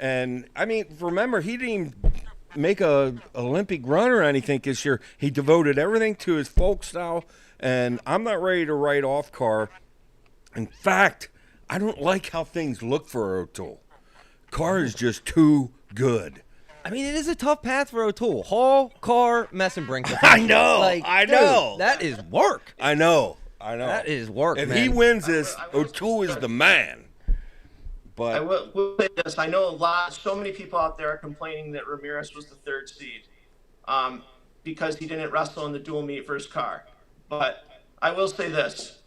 And I mean, remember, he didn't even make a Olympic run or anything this year. He devoted everything to his folk style, and I'm not ready to write off Carr. In fact, I don't like how things look for O'Toole. Carr is just too good. I mean, it is a tough path for O'Toole. Hall, Carr, Messenbrink. I know. Like, I dude, know. that is work. I know. That is work, If man. he wins this, O'Toole is the man. But I will say this. I know so many people out there are complaining that Ramirez was the 3rd seed because he didn't wrestle in the dual meet versus Carr. But I will say this.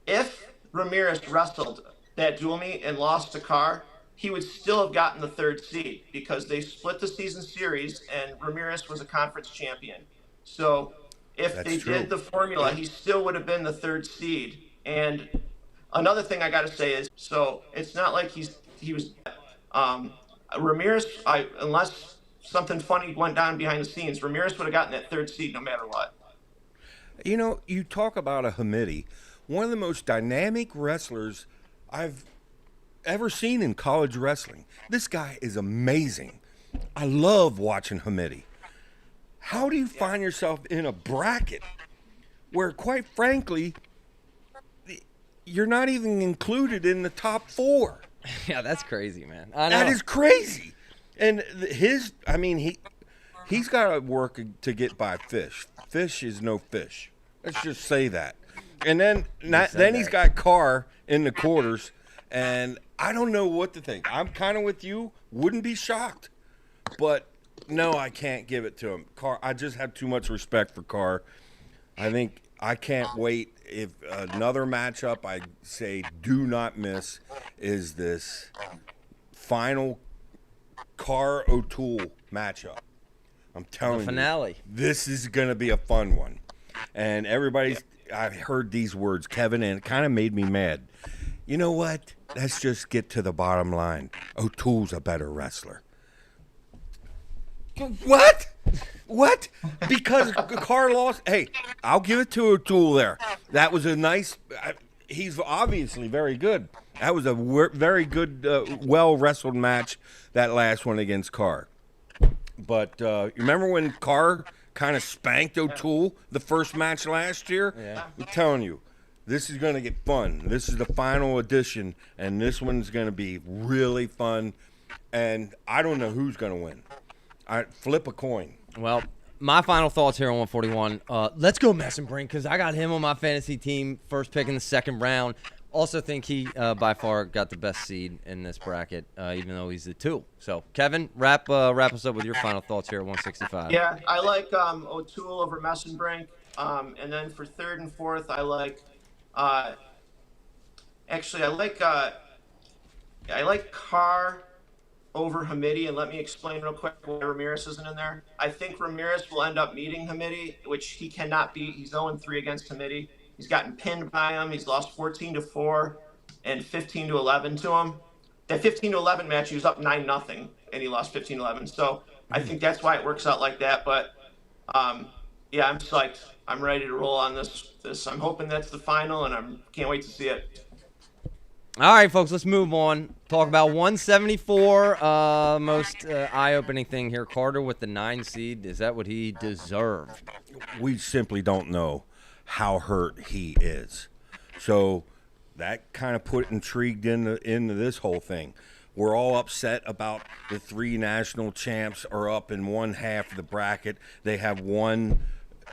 If Ramirez wrestled that dual meet and lost to Carr, he would still have gotten the 3rd seed because they split the season series and Ramirez was a conference champion. So if That's they true. did the formula, he still would have been the 3rd seed. And another thing I got to say is, so it's not like he was Ramirez. Unless something funny went down behind the scenes, Ramirez would have gotten that 3rd seed no matter what. You know, you talk about a Hamidi, one of the most dynamic wrestlers I've ever seen in college wrestling. This guy is amazing. I love watching Hamidi. How do you find yourself in a bracket where, quite frankly, you're not even included in the top 4? Yeah, that's crazy, man. I know. That is crazy. And he's got to work to get by Fish. Fish is no fish. Let's just say that. And then he's got Carr in the quarters, and I don't know what to think. I'm kind of with you. Wouldn't be shocked. But, no, I can't give it to him. Carr, I just have too much respect for Carr. I think I can't wait. If another matchup I say do not miss is this final Carr-O'Toole matchup. I'm telling you. Finale. This is going to be a fun one. And I've heard these words, Kevin, and it kind of made me mad. You know what? Let's just get to the bottom line. O'Toole's a better wrestler. What? What? Because Carr lost. Hey, I'll give it to O'Toole there. That was a nice. He's obviously very good. That was a very good, well wrestled match. That last one against Carr. But you remember when Carr kind of spanked O'Toole the first match last year? Yeah. I'm telling you, this is going to get fun. This is the final edition, and this one's going to be really fun. And I don't know who's going to win. I flip a coin. Well, my final thoughts here on 141. Let's go Messenbrink because I got him on my fantasy team, first pick in the 2nd round. Also think he, by far, got the best seed in this bracket, even though he's the 2. So, Kevin, wrap us up with your final thoughts here at 165. Yeah, I like O'Toole over Messenbrink. And then for 3rd and 4th, I like I like Carr over Hamidi, and let me explain real quick why Ramirez isn't in there. I think Ramirez will end up meeting Hamidi, which he cannot beat. He's 0-3 against Hamidi. He's gotten pinned by him. He's lost 14-4 and 15-11 to him. That 15-11 match, he was up 9-0, and he lost 15-11. So I think that's why it works out like that. But yeah, I'm psyched. I'm ready to roll on this. I'm hoping that's the final, and I can't wait to see it. All right, folks, let's move on. Talk about 174. Most eye-opening thing here. Carter with the 9 seed. Is that what he deserved? We simply don't know how hurt he is. So that kind of intrigued into this whole thing. We're all upset about the 3 national champs are up in one half of the bracket. They have one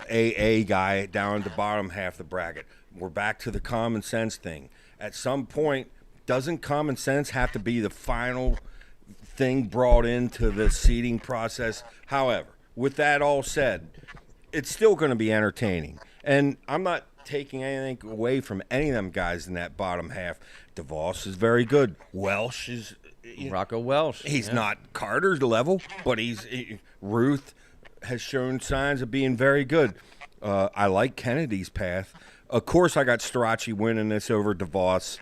AA guy down at the bottom half of the bracket. We're back to the common sense thing. At some point, doesn't common sense have to be the final thing brought into the seeding process? However, with that all said, it's still going to be entertaining. And I'm not taking anything away from any of them guys in that bottom half. DeVos is very good. Welsh is... Rocco Welsh. He's not Carter's level, but Ruth has shown signs of being very good. I like Kennedy's path. Of course, I got Strachey winning this over DeVos,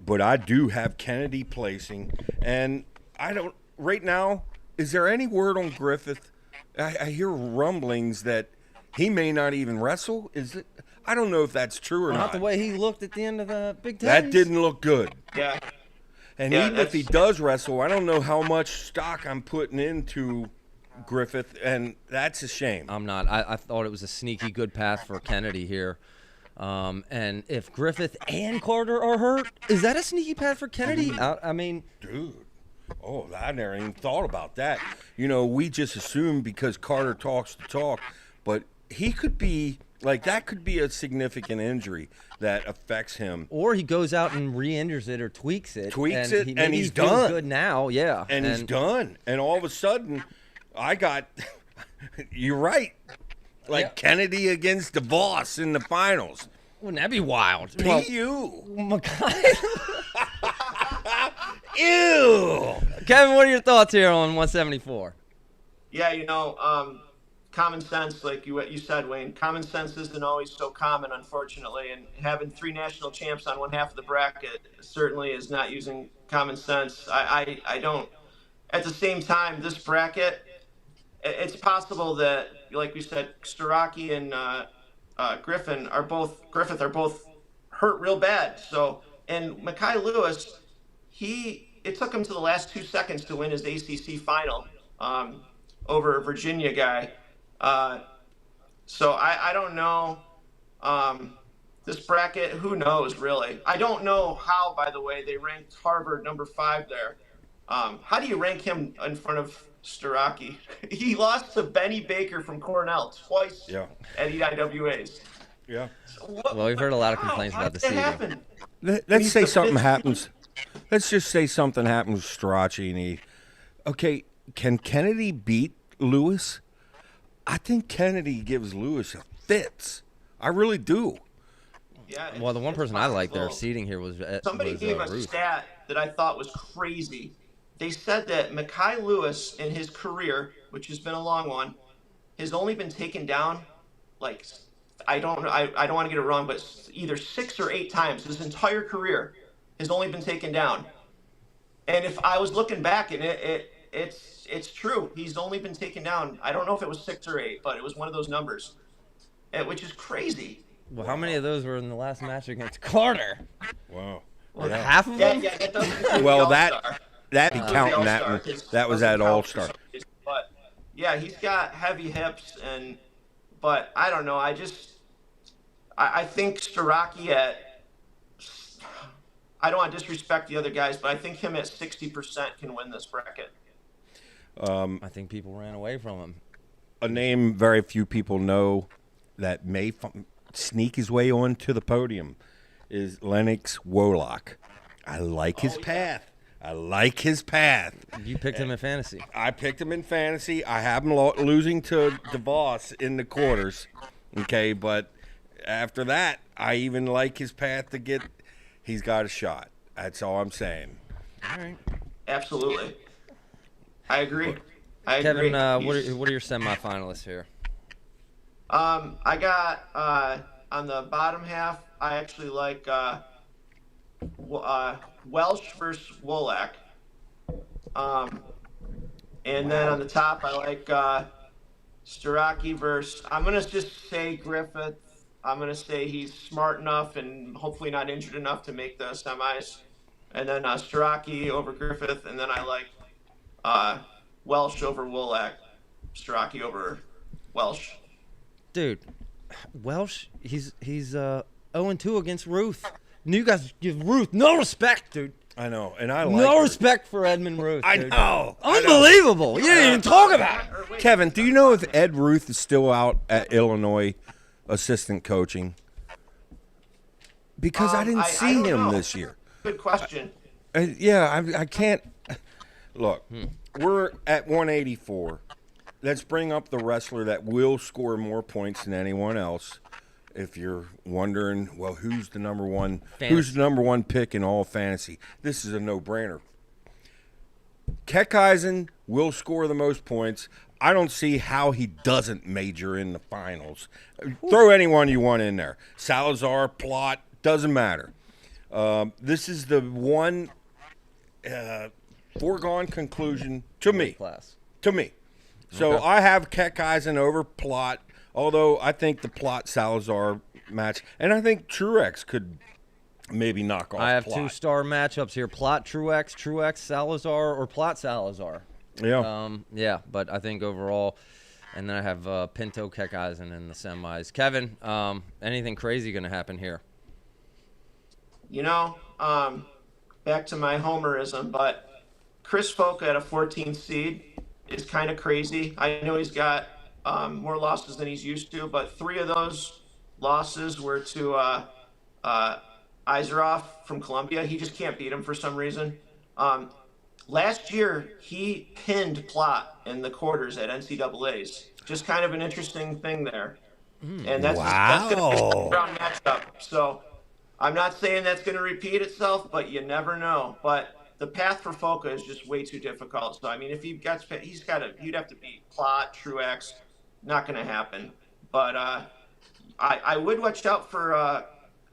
but I do have Kennedy placing. And I don't right now. Is there any word on Griffith? I hear rumblings that he may not even wrestle. Is it? I don't know if that's true or not. Not the way he looked at the end of the Big Ten. That didn't look good. Yeah. And Yeah, even if he does wrestle, I don't know how much stock I'm putting into Griffith, and that's a shame. I'm not. I thought it was a sneaky good path for Kennedy here. And if Griffith and Carter are hurt, is that a sneaky path for Kennedy? I mean, Dude. Oh, I never even thought about that. You know, we just assume because Carter talks the talk, but he could be, like, that could be a significant injury that affects him. or he goes out and re-injures it or tweaks it. Tweaks and it, he, and maybe he's he feels done. good now, yeah. And he's done. And all of a sudden, I got, you're right, like Yeah. Kennedy against DeVos in the finals. Wouldn't that be wild? PU. Mackay. Ew. Kevin, what are your thoughts here on 174? Yeah, common sense, like you said, Wayne. Common sense isn't always so common, unfortunately. And having 3 national champs on one half of the bracket certainly is not using common sense. I don't. At the same time, this bracket, it's possible that, like we said, Starocki and Griffith are both hurt real bad. So, and Mackay Lewis, it took him to the last 2 seconds to win his ACC final over a Virginia guy. So I don't know. This bracket, who knows, really? I don't know how, by the way, they ranked Harvard number 5 there. How do you rank him in front of Starocki? He lost to Benny Baker from Cornell twice at EIWAs. Yeah. So Well, we've heard a lot of complaints how about the did that seeding. happen? Let's say something happens. Let's just say something happens with Strachey and he. Okay, can Kennedy beat Lewis? I think Kennedy gives Lewis a fits. I really do. Yeah. Well, the one it's person I like their possible. seeding here was Somebody gave a Ruth. stat that I thought was crazy. They said that Mackay Lewis in his career, which has been a long one, has only been taken down like I don't want to get it wrong, but either 6 or 8 times. His entire career has only been taken down. And if I was looking back, and it's true, he's only been taken down. I don't know if it was 6 or 8, but it was one of those numbers, which is crazy. Well, how many of those were in the last match against Carter? Wow. Half of them? Yeah, that doesn't include Well, the that All-Star. that be Include the counting that All-Star, one. 'cause That was doesn't at count All-Star. for some reason. But yeah, he's got heavy hips, but I don't know. I think Starocki I don't want to disrespect the other guys, but I think him at 60% can win this bracket. I think people ran away from him. A name very few people know that may sneak his way onto the podium is Lennox Wolock. I like his path. I like his path. You picked him in fantasy. I picked him in fantasy. I have him losing to DeVos in the quarters. Okay, but after that, I even like his path to get. He's got a shot. That's all I'm saying. All right. Absolutely. I agree. Kevin, He's- what are your semifinalists here? I got on the bottom half. I actually like Welsh versus Wolak. And then on the top, I like Starocki versus. I'm gonna just say Griffith. I'm gonna say he's smart enough and hopefully not injured enough to make the semis. And then Starocki over Griffith, and then I like Welsh over Wolak. Starocki over Welsh. Dude, Welsh, he's 0-2 against Ruth. You guys give Ruth no respect, dude. I know, and I like No her. respect for Edmund Ruth. I dude. know. Unbelievable. You didn't even talk about it. Kevin, do you know if Ed Ruth is still out at Illinois assistant coaching? Because I didn't I see don't him know. this year. Good question. I can't. Look, we're at 184. Let's bring up the wrestler that will score more points than anyone else. If you're wondering, well, who's the number one? Fantasy. Who's the number one pick in all fantasy? This is a no-brainer. Keckeisen will score the most points. I don't see how he doesn't major in the finals. Throw anyone you want in there. Salazar, Plot, doesn't matter. This is the one foregone conclusion to me. Class. To me. So Okay. I have Keckeisen over Plot, although I think the Plot Salazar match, and I think Truex could maybe knock off I have Plot. 2-star matchups here: Plot Truex Salazar, or Plot Salazar. Yeah. Yeah, but I think overall, and then I have Pinto Keckeisen in the semis. Kevin, anything crazy going to happen here? You know, back to my homerism, but Chris Foca at a 14th seed is kind of crazy. I know he's got more losses than he's used to, but 3 of those losses were to Izerov from Colombia. He just can't beat him for some reason. Last year, he pinned Plot in the quarters at NCAA's. Just kind of an interesting thing there. And that's going to be a round matchup. So I'm not saying that's going to repeat itself, but you never know. But the path for Foca is just way too difficult. So I mean, if he gets, he'd have to beat Plot, Truex. Not going to happen. But I would watch out for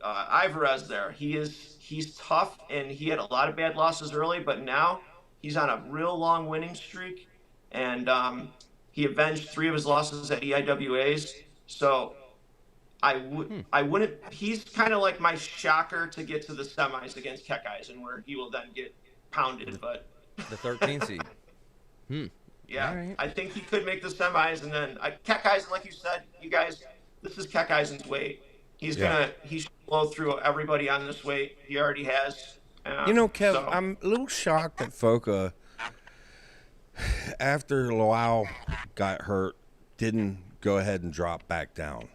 Ivarez there. He's tough, and he had a lot of bad losses early, but now he's on a real long winning streak, and he avenged 3 of his losses at EIWAs. So I wouldn't. He's kind of like my shocker to get to the semis against Keckeisen, where he will then get pounded. But The 13th seed. yeah, All right. I think he could make the semis, and then Keckeisen, like you said, you guys, this is Keckeisen's weight. He should blow through everybody on this weight. He already has. You know, Kev, so- I'm a little shocked that Foca, after Loau got hurt, didn't go ahead and drop back down.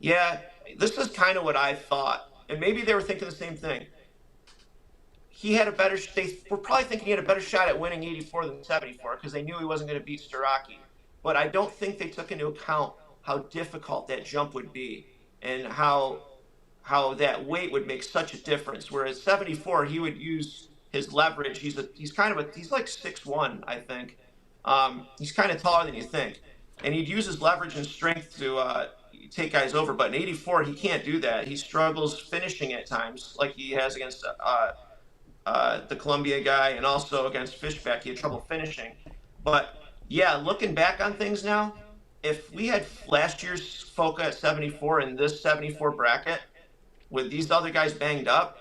Yeah, this is kind of what I thought, and maybe they were thinking the same thing. He had a better. They were probably thinking he had a better shot at winning 84 than 74 because they knew he wasn't going to beat Starocki. But I don't think they took into account how difficult that jump would be and how that weight would make such a difference. Whereas 74, he would use his leverage. He's like 6'1", I think. He's kind of taller than you think, and he'd use his leverage and strength to take guys over. But in 84, he can't do that. He struggles finishing at times, like he has against the Columbia guy, and also against Fishback. He had trouble finishing. But yeah, looking back on things now, if we had last year's Foca at 74 in this 74 bracket with these other guys banged up,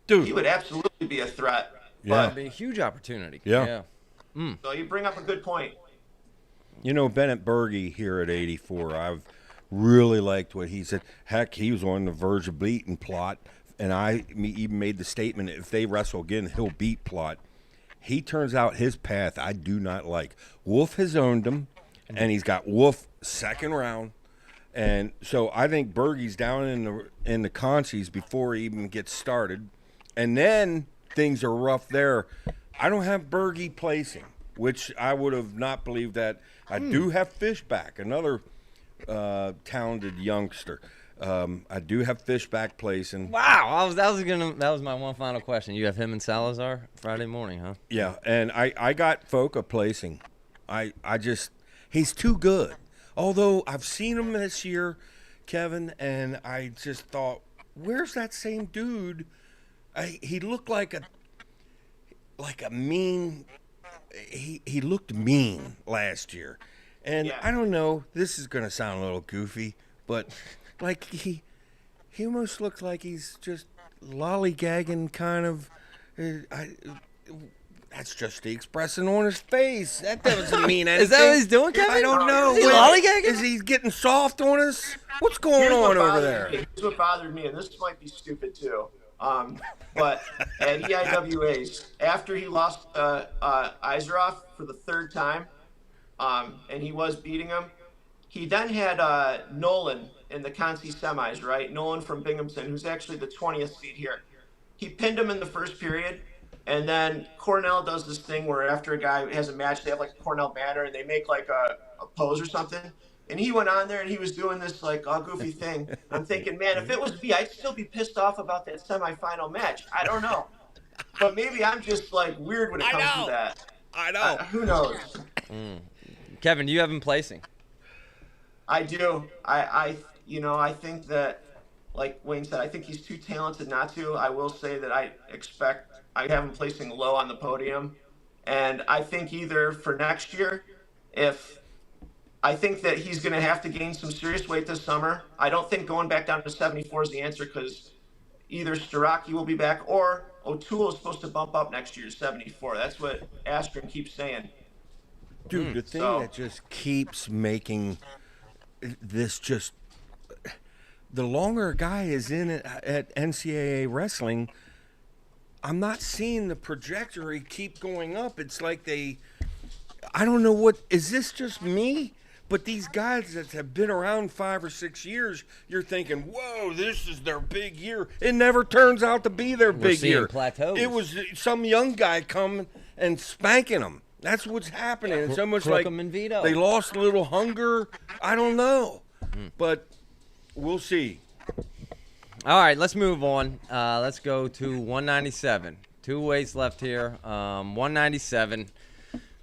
Dude, he would absolutely be a threat. Yeah. It'd be a huge opportunity. Yeah. So you bring up a good point. You know, Bennett Berge here at 84, I've really liked what he said. Heck, he was on the verge of beating Plot, and I even made the statement, if they wrestle again, he'll beat Plot. He turns out his path I do not like. Wolf has owned him, and he's got Wolf second round. And so I think Berge's down in the consies before he even gets started. And then things are rough there. I don't have Berge placing, which I would have not believed that. I do have Fishback, another talented youngster. I do have Fishback placing. Wow, that was my one final question. You have him and Salazar Friday morning, huh? Yeah, and I got Foca placing. He's too good. Although I've seen him this year, Kevin, and I just thought, where's that same dude? He looked like a mean. He looked mean last year, and Yeah. I don't know. This is gonna sound a little goofy, but like he almost looks like he's just lollygagging, kind of. That's just the expression on his face. That doesn't mean anything. Is that what he's doing, Kevin? I don't know. Is he lollygagging? Is he getting soft on us? What's going Here's what on over bothered there? me. Here's what bothered me, and this might be stupid too. But at EIWAs, after he lost Izerov for the 3rd time, and he was beating him, he then had Nolan in the Consi semis, right? Nolan from Binghamton, who's actually the 20th seed here. He pinned him in the first period, and then Cornell does this thing where after a guy has a match, they have like a Cornell banner, and they make like a pose or something. And he went on there and he was doing this like goofy thing. I'm thinking, man, if it was me, I'd still be pissed off about that semifinal match. I don't know, but maybe I'm just like weird when it comes to that. I know. Who knows? Kevin, do you have him placing? I do. I think that, like Wayne said, I think he's too talented not to. I will say that I have him placing low on the podium, and I think either for next year, I think that he's going to have to gain some serious weight this summer. I don't think going back down to 74 is the answer because either Starocki will be back or O'Toole is supposed to bump up next year to 74. That's what Astron keeps saying. Dude, the thing So- that just keeps making this just the longer a guy is in it at NCAA wrestling, I'm not seeing the trajectory keep going up. It's like I don't know what, is this just me? But these guys that have been around 5 or 6 years, you're thinking, whoa, this is their big year. It never turns out to be their big seeing year. plateaus. It was some young guy coming and spanking them. That's what's happening. It's almost Crook like 'em and Vito. they lost a little hunger. I don't know. But we'll see. All right, let's move on. Let's go to 197. 2 weights left here. 197,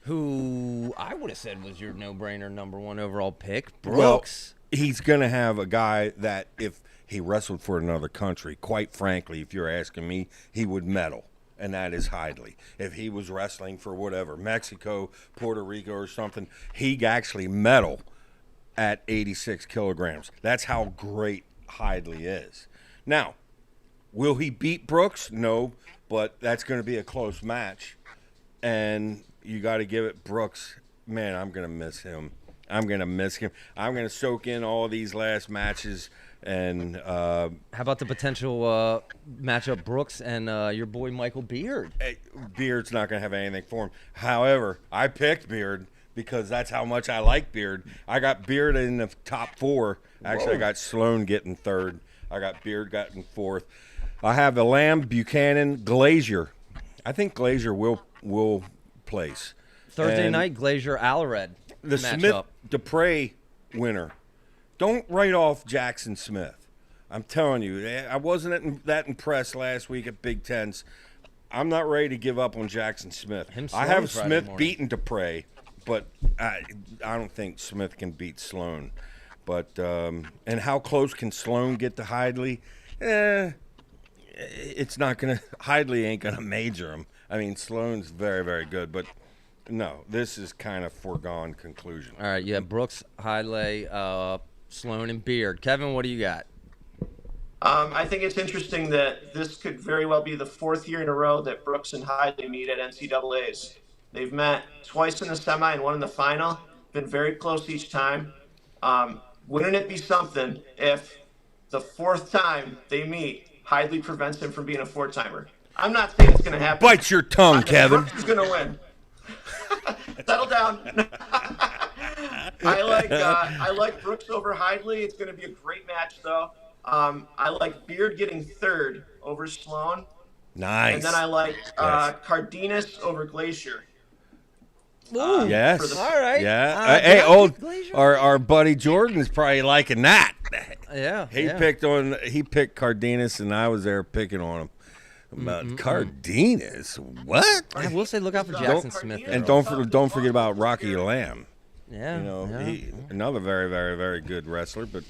who I would have said was your no-brainer number 1 overall pick, Brooks. Well, he's going to have a guy that if he wrestled for another country, quite frankly, if you're asking me, he would medal, and that is Hidley. If he was wrestling for whatever, Mexico, Puerto Rico or something, he'd actually medal at 86 kilograms. That's how great Hidley is. Now, will he beat Brooks? No, but that's going to be a close match, and you got to give it Brooks. Man, I'm going to miss him. I'm going to miss him. I'm going to soak in all these last matches. And How about the potential matchup Brooks and your boy Michael Beard? Beard's not going to have anything for him. However, I picked Beard because that's how much I like Beard. I got Beard in the top 4. Actually, I got Sloan getting 3rd. I got Beard getting 4th. I have the Lamb, Buchanan, Glazier. I think Glazier will place. Thursday And night, Glazier Alared the matchup. Smith-Dupre winner. Don't write off Jackson Smith. I'm telling you, I wasn't that impressed last week at Big Tens. I'm not ready to give up on Jackson Smith. I have Friday Smith morning. beating Dupre, but I don't think Smith can beat Sloan. But and how close can Sloan get to Hidley? It's not gonna. Hidley ain't gonna major him. I mean, Sloan's very, very good, but no, this is kind of foregone conclusion. All right, you have Brooks, Hidley, Sloan, and Beard. Kevin, what do you got? I think it's interesting that this could very well be the 4th year in a row that Brooks and Hidley meet at NCAAs. They've met twice in the semi and 1 in the final. Been very close each time. Wouldn't it be something if the 4th time they meet, Hidley prevents him from being a 4-timer? I'm not saying it's going to happen. Bite your tongue, Kevin. Brooks is going to win. Settle down. I like Brooks over Hidley. It's going to be a great match, though. I like Beard getting 3rd over Sloan. Nice. And then I like Yes. Cardenas over Glacier. Ooh, Yes. for the- all right. Yeah. did Hey, I old pick Glazier? our buddy Jordan's probably liking that. Yeah. He yeah. he picked Cardenas, and I was there picking on him. About Cardenas, what? I will say, look out for Don't- Jackson Smith. There. And don't forget about Rocky Lamb. yeah, You know, yeah. he another very, very, very good wrestler. But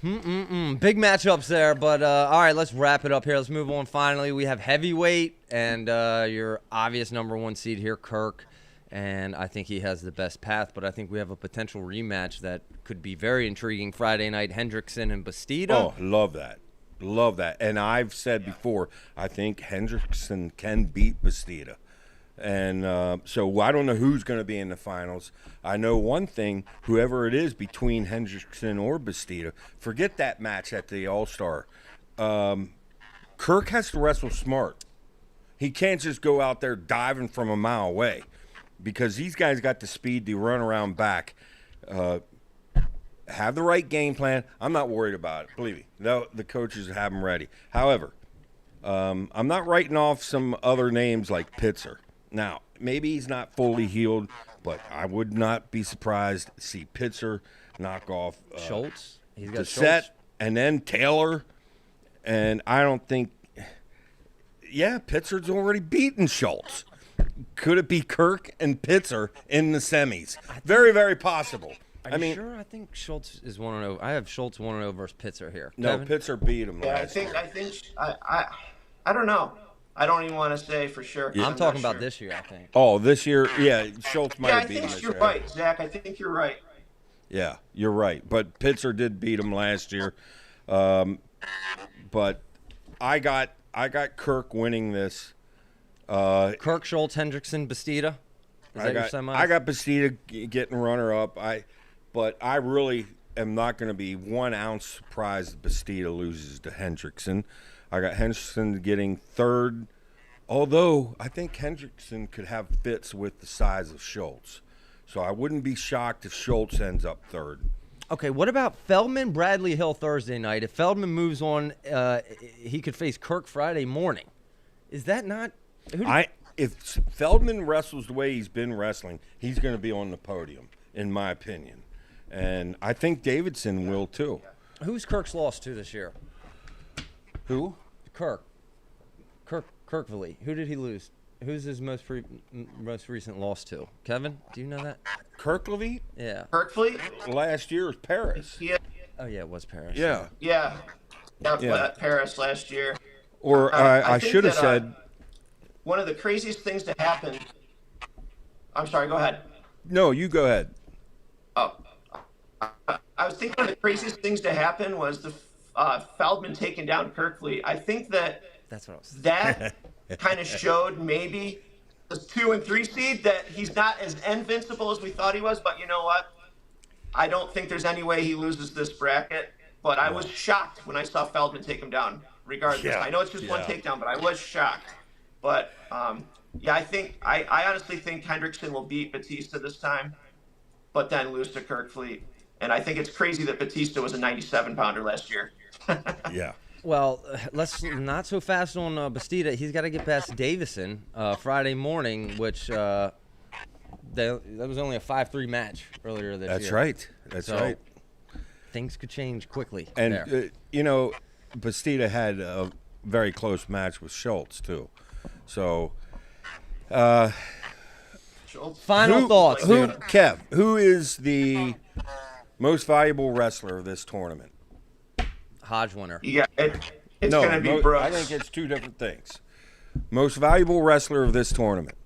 Big matchups there, but all right, let's wrap it up here. Let's move on. Finally, we have heavyweight and your obvious number 1 seed here, Kirk, and I think he has the best path. But I think we have a potential rematch that could be very intriguing. Friday night, Hendrickson and Bastida. oh, love that. And I've said before, I think Hendrickson can beat Bastida. And so I don't know who's going to be in the finals. I know one thing, whoever it is between Hendrickson or Bastida, forget that match at the All-Star. Kirk has to wrestle smart. He can't just go out there diving from a mile away because these guys got the speed to run around back. Have the right game plan. I'm not worried about it. Believe me, the coaches have them ready. However, I'm not writing off some other names like Pitzer. Now, maybe he's not fully healed, but I would not be surprised to see Pitzer knock off Schultz. He's got the Schultz. set, and then Taylor. And I don't think. Yeah, Pitzer's already beaten Schultz. Could it be Kirk and Pitzer in the semis? Very, very possible. Are you sure? I think Schultz is 1-0. I have Schultz 1-0 versus Pitzer here. No, Kevin? Pitzer beat him Yeah, last year. I don't know. I don't even want to say for sure. I'm not talking about sure. this year, I think. Oh, this year, yeah, Schultz might Yeah, I have beaten him think this you're year. right, Zach. I think you're right. Yeah, you're right. But Pitzer did beat him last year. But I got Kirk winning this. Kirk, Schultz, Hendrickson, Bastida. Is that your semis? I got Bastida getting runner-up. But I really am not going to be 1 ounce surprised that Bastida loses to Hendrickson. I got Hendrickson getting third, although I think Hendrickson could have fits with the size of Schultz. So I wouldn't be shocked if Schultz ends up third. Okay, what about Feldman, Bradley Hill Thursday night? If Feldman moves on, he could face Kirk Friday morning. Is that not? If Feldman wrestles the way he's been wrestling, he's going to be on the podium, in my opinion. And I think Davidson will too. Who's Kirk's lost to this year? Who? Kirkville. Who did he lose? Who's his most recent loss to? Kevin, do you know that? Kirklevitt? Yeah. Kirkfleet? Last year was Paris. Oh yeah, it was Paris. Yeah. Yeah. Paris last year. Or I should have said. One of the craziest things to happen. I'm sorry. Go ahead. No, you go ahead. Oh, I was thinking one of the craziest things to happen was the Feldman taking down Kirkfleet. I think that's what I was. That kind of showed maybe the 2 and 3 seed that he's not as invincible as we thought he was. But you know what? I don't think there's any way he loses this bracket. But I was shocked when I saw Feldman take him down. Regardless, I know it's just one takedown, but I was shocked. But I honestly think Hendrickson will beat Batista this time, but then lose to Kirkfleet. And I think it's crazy that Batista was a 97-pounder last year. Yeah. Well, let's not so fast on Bastida. He's got to get past Davison Friday morning, which that was only a 5-3 match earlier this year. That's right. That's right. Things could change quickly. And Bastida had a very close match with Schultz too. So, final thoughts, dude. Kev, who is the most valuable wrestler of this tournament? Hodge winner. Yeah, it's going to be Brooks. I think it's two different things. Most valuable wrestler of this tournament.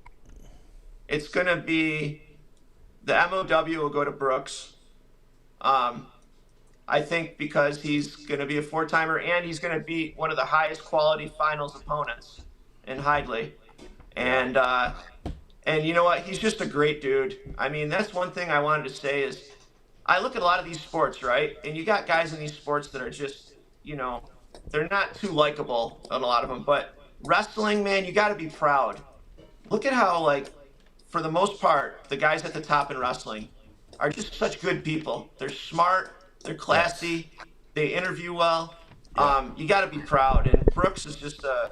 It's going to be the MOW will go to Brooks. I think because he's going to be a 4-timer and he's going to beat one of the highest quality finals opponents in Hidley. And you know what? He's just a great dude. I mean, that's one thing I wanted to say is I look at a lot of these sports, right? And you got guys in these sports that are just, they're not too likable on a lot of them. But wrestling, man, you got to be proud. Look at how, for the most part, the guys at the top in wrestling are just such good people. They're smart. They're classy. They interview well. You got to be proud. And Brooks is just a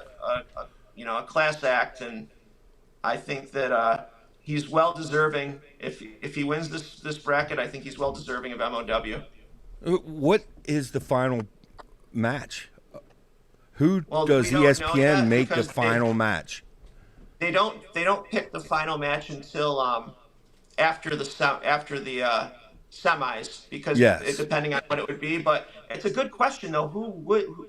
class act, and I think that he's well deserving. If he wins this bracket, I think he's well deserving of MOW. What is the final match? Who does ESPN make the final match? They don't pick the final match until after the semis, because depending on what it would be. But it's a good question though. Who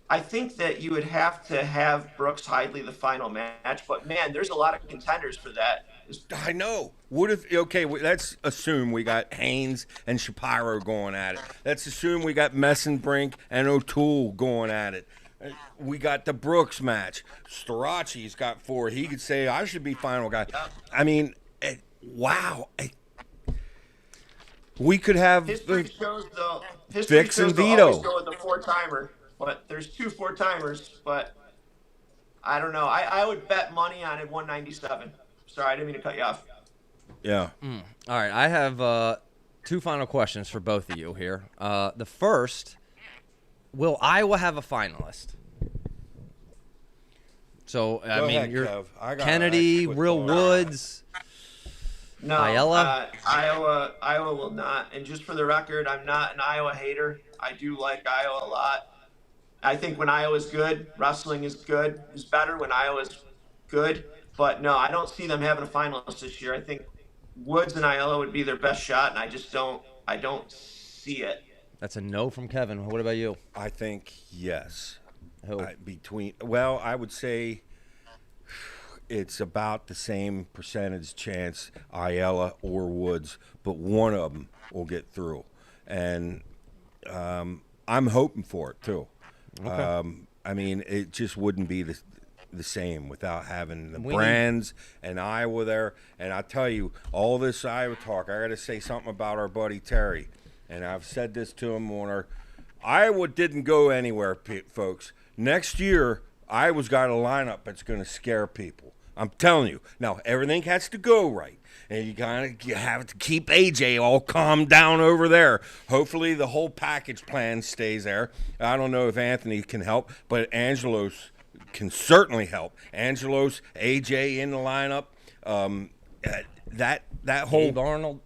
I think that you would have to have Brooks Hidley the final match, but man, there's a lot of contenders for that. I know. What if? Okay, let's assume we got Haynes and Shapiro going at it. Let's assume we got Messenbrink and O'Toole going at it. We got the Brooks match. Starachi's got 4. He could say I should be final guy. I mean, wow. We could have History shows though. Fix and Vito. Always go with the 4-timer, but there's 2 4-timers. But I don't know. I would bet money on it 197. Sorry, I didn't mean to cut you off. Yeah. All right, I have 2 final questions for both of you here. The first, will Iowa have a finalist? So I mean, ahead, you're Kev. Kennedy, Real Woods. No, Ayala? Iowa will not. And just for the record, I'm not an Iowa hater. I do like Iowa a lot. I think when Iowa's good, wrestling is good. It's better when Iowa's good. But no, I don't see them having a finalist this year. I think Woods and Ayala would be their best shot, and I don't see it. That's a no from Kevin. What about you? I think yes. Who? I would say it's about the same percentage chance Ayala or Woods, but one of them will get through. And I'm hoping for it, too. Okay. I mean, it just wouldn't be the same without having the We brands and Iowa there. And I tell you, all this Iowa talk, I got to say something about our buddy Terry. And I've said this to him on our Iowa didn't go anywhere, folks. Next year, Iowa's got a lineup that's going to scare people. I'm telling you. Now, everything has to go right. And you have to keep AJ all calmed down over there. Hopefully the whole package plan stays there. I don't know if Anthony can help, but Angelos can certainly help. Angelos, AJ in the lineup. That whole Gabe Arnold.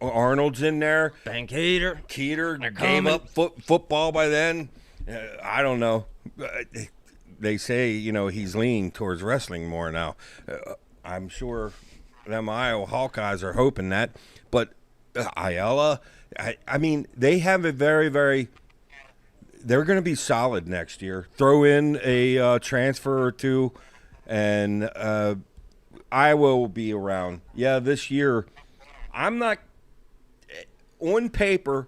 Arnold's in there. Ben Keeter. Gave coming. up football by then. I don't know. They say, he's leaning towards wrestling more now. I'm sure them Iowa Hawkeyes are hoping that. But Ayala, I mean, they have a very, very – they're going to be solid next year. Throw in a transfer or two, and Iowa will be around. Yeah, this year, I'm not – on paper,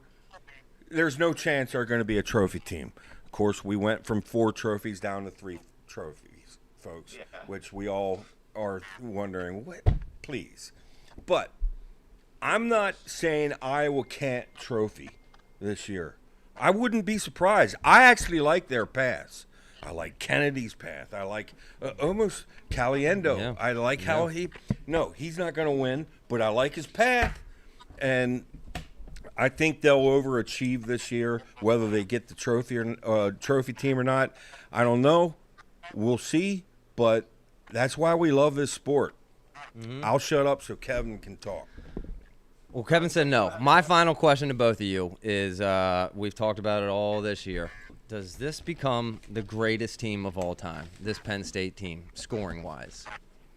there's no chance they're going to be a trophy team. Of course, we went from 4 trophies down to 3 trophies, folks, which we all are wondering, what? Please. But I'm not saying Iowa can't trophy this year. I wouldn't be surprised. I actually like their pass. I like Kennedy's path. I like almost Caliendo. Yeah. I like how he's not going to win, but I like his path. And I think they'll overachieve this year, whether they get the trophy team or not. I don't know. We'll see, but that's why we love this sport. Mm-hmm. I'll shut up so Kevin can talk. Well, Kevin said no. My final question to both of you is we've talked about it all this year. Does this become the greatest team of all time, this Penn State team, scoring-wise?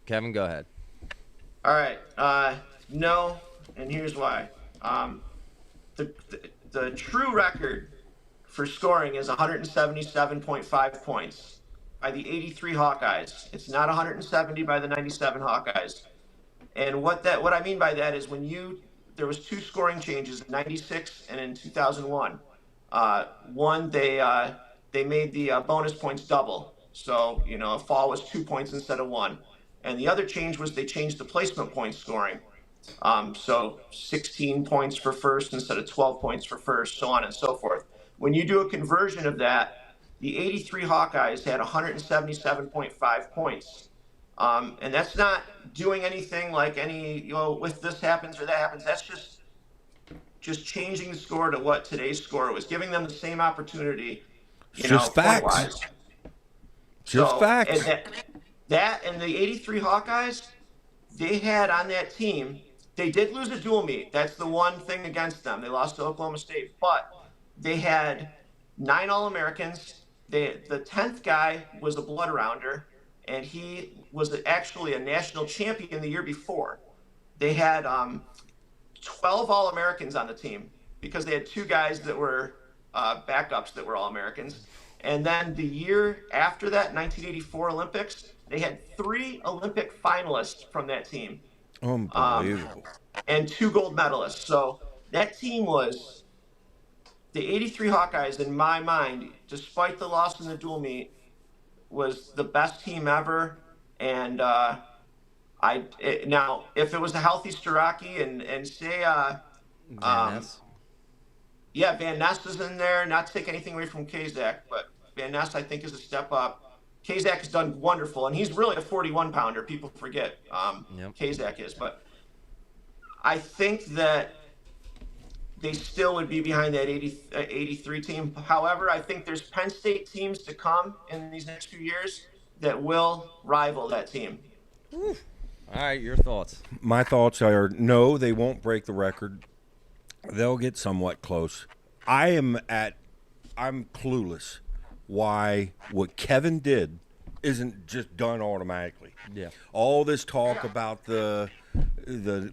Kevin, go ahead. All right. No, and here's why. The true record for scoring is 177.5 points by the 83 Hawkeyes. It's not 170 by the 97 Hawkeyes. And what I mean by that is there was 2 scoring changes in 96 and in 2001. One, they made the bonus points double. So, a fall was 2 points instead of 1. And the other change was they changed the placement point scoring. So 16 points for first instead of 12 points for first, so on and so forth. When you do a conversion of that, the 83 Hawkeyes had 177.5 points. And that's not doing anything like if this happens or that happens. That's just changing the score to what today's score was, giving them the same opportunity. Just facts. Just facts. And that and the 83 Hawkeyes, they had on that team, they did lose a dual meet. That's the one thing against them. They lost to Oklahoma State. But they had 9 All-Americans. The 10th guy was a blood rounder, and he was actually a national champion the year before. They had 12 All-Americans on the team because they had 2 guys that were backups that were All-Americans. And then the year after that, 1984 Olympics, they had 3 Olympic finalists from that team. Unbelievable. And 2 gold medalists. So that team was the 83 Hawkeyes, in my mind, despite the loss in the dual meet, was the best team ever. And now, if it was a healthy Starocki and say, Van Ness. Van Ness is in there. Not to take anything away from Kazak, but Van Ness, I think, is a step up. Kazak has done wonderful, and he's really a 41-pounder. People forget Kazak is. But I think that they still would be behind that 83 team. However, I think there's Penn State teams to come in these next few years that will rival that team. All right, your thoughts. My thoughts are no, they won't break the record. They'll get somewhat close. I'm clueless why what Kevin did isn't just done automatically. Yeah. All this talk about the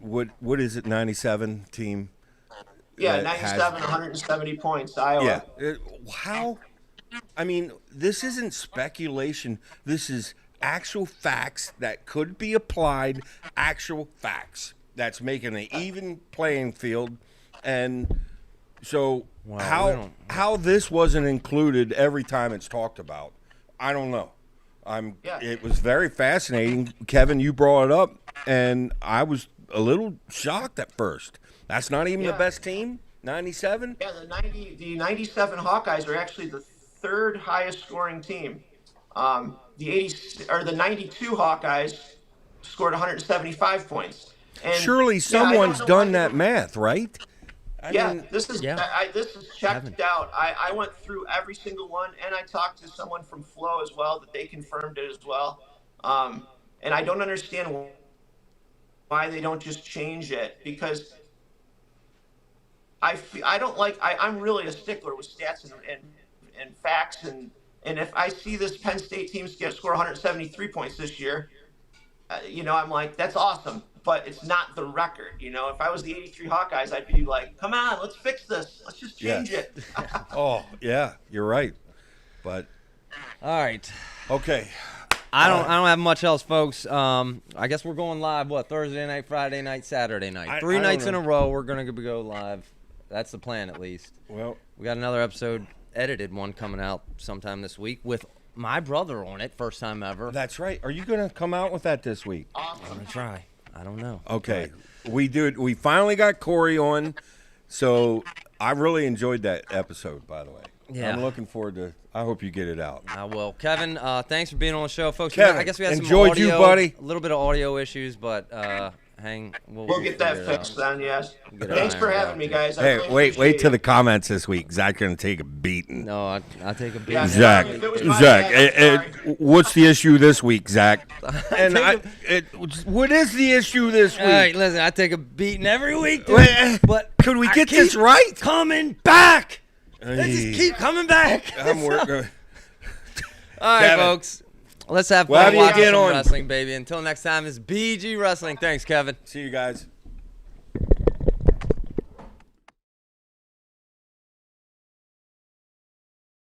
what is it, 97 team? Yeah, 97, 170 points, Iowa. Yeah. How? I mean, this isn't speculation. This is actual facts that could be applied, actual facts. That's making an even playing field. And So Well, we how don't- how this wasn't included every time it's talked about, I don't know. Yeah. It was very fascinating. Kevin, you brought it up, and I was a little shocked at first. That's not even the Yeah. best team, 97? Yeah, the 97 Hawkeyes are actually the third highest scoring team. The 92 Hawkeyes scored 175 points. And Surely yeah, I don't someone's know why done they that don't- math, right? I Yeah, mean, this is this is checked out. I went through every single one, and I talked to someone from Flow as well that they confirmed it as well. And I don't understand why they don't just change it, because I don't like I'm really a stickler with stats and facts, and if I see this Penn State team score 173 points this year, I'm like, that's awesome, but it's not the record. If I was the 83 Hawkeyes, I'd be like, come on, let's fix this. Let's just change Yes. it. oh, yeah, you're right. But, All right. okay. I don't have much else, folks. I guess we're going live, Thursday night, Friday night, Saturday night. Three I don't nights in know. a row, we're going to go live. That's the plan, at least. Well, We got another episode, edited one, coming out sometime this week with my brother on it. First time ever. that's right. Are you going to come out with that this week? I'm going to try. I don't know. Okay. We finally got Corey on, so I really enjoyed that episode, by the way. Yeah. I'm looking forward to I hope you get it out. I will. Kevin, thanks for being on the show, folks. Kevin, I guess we had some enjoyed audio, you, buddy. A little bit of audio issues, but We'll get that figure it fixed out. then, yes. Get it Thanks for ironed having out, me, too. guys. I Hey, really wait appreciate till it. the comments this week. Zach's going to take a beating. No, I take a beat. Yeah, Zach, if it was my Zach, bad, I'm sorry. what's the issue this week, Zach? And what is the issue this week? All right, listen, I take a beating every week, dude, Wait, but could we I get keep this right? Coming back. Let's just keep coming back. I'm working. All right, Kevin. folks. Let's have We'll fun have you watching again some on. wrestling, baby. Until next time, it's BG Wrestling. Thanks, Kevin. See you guys.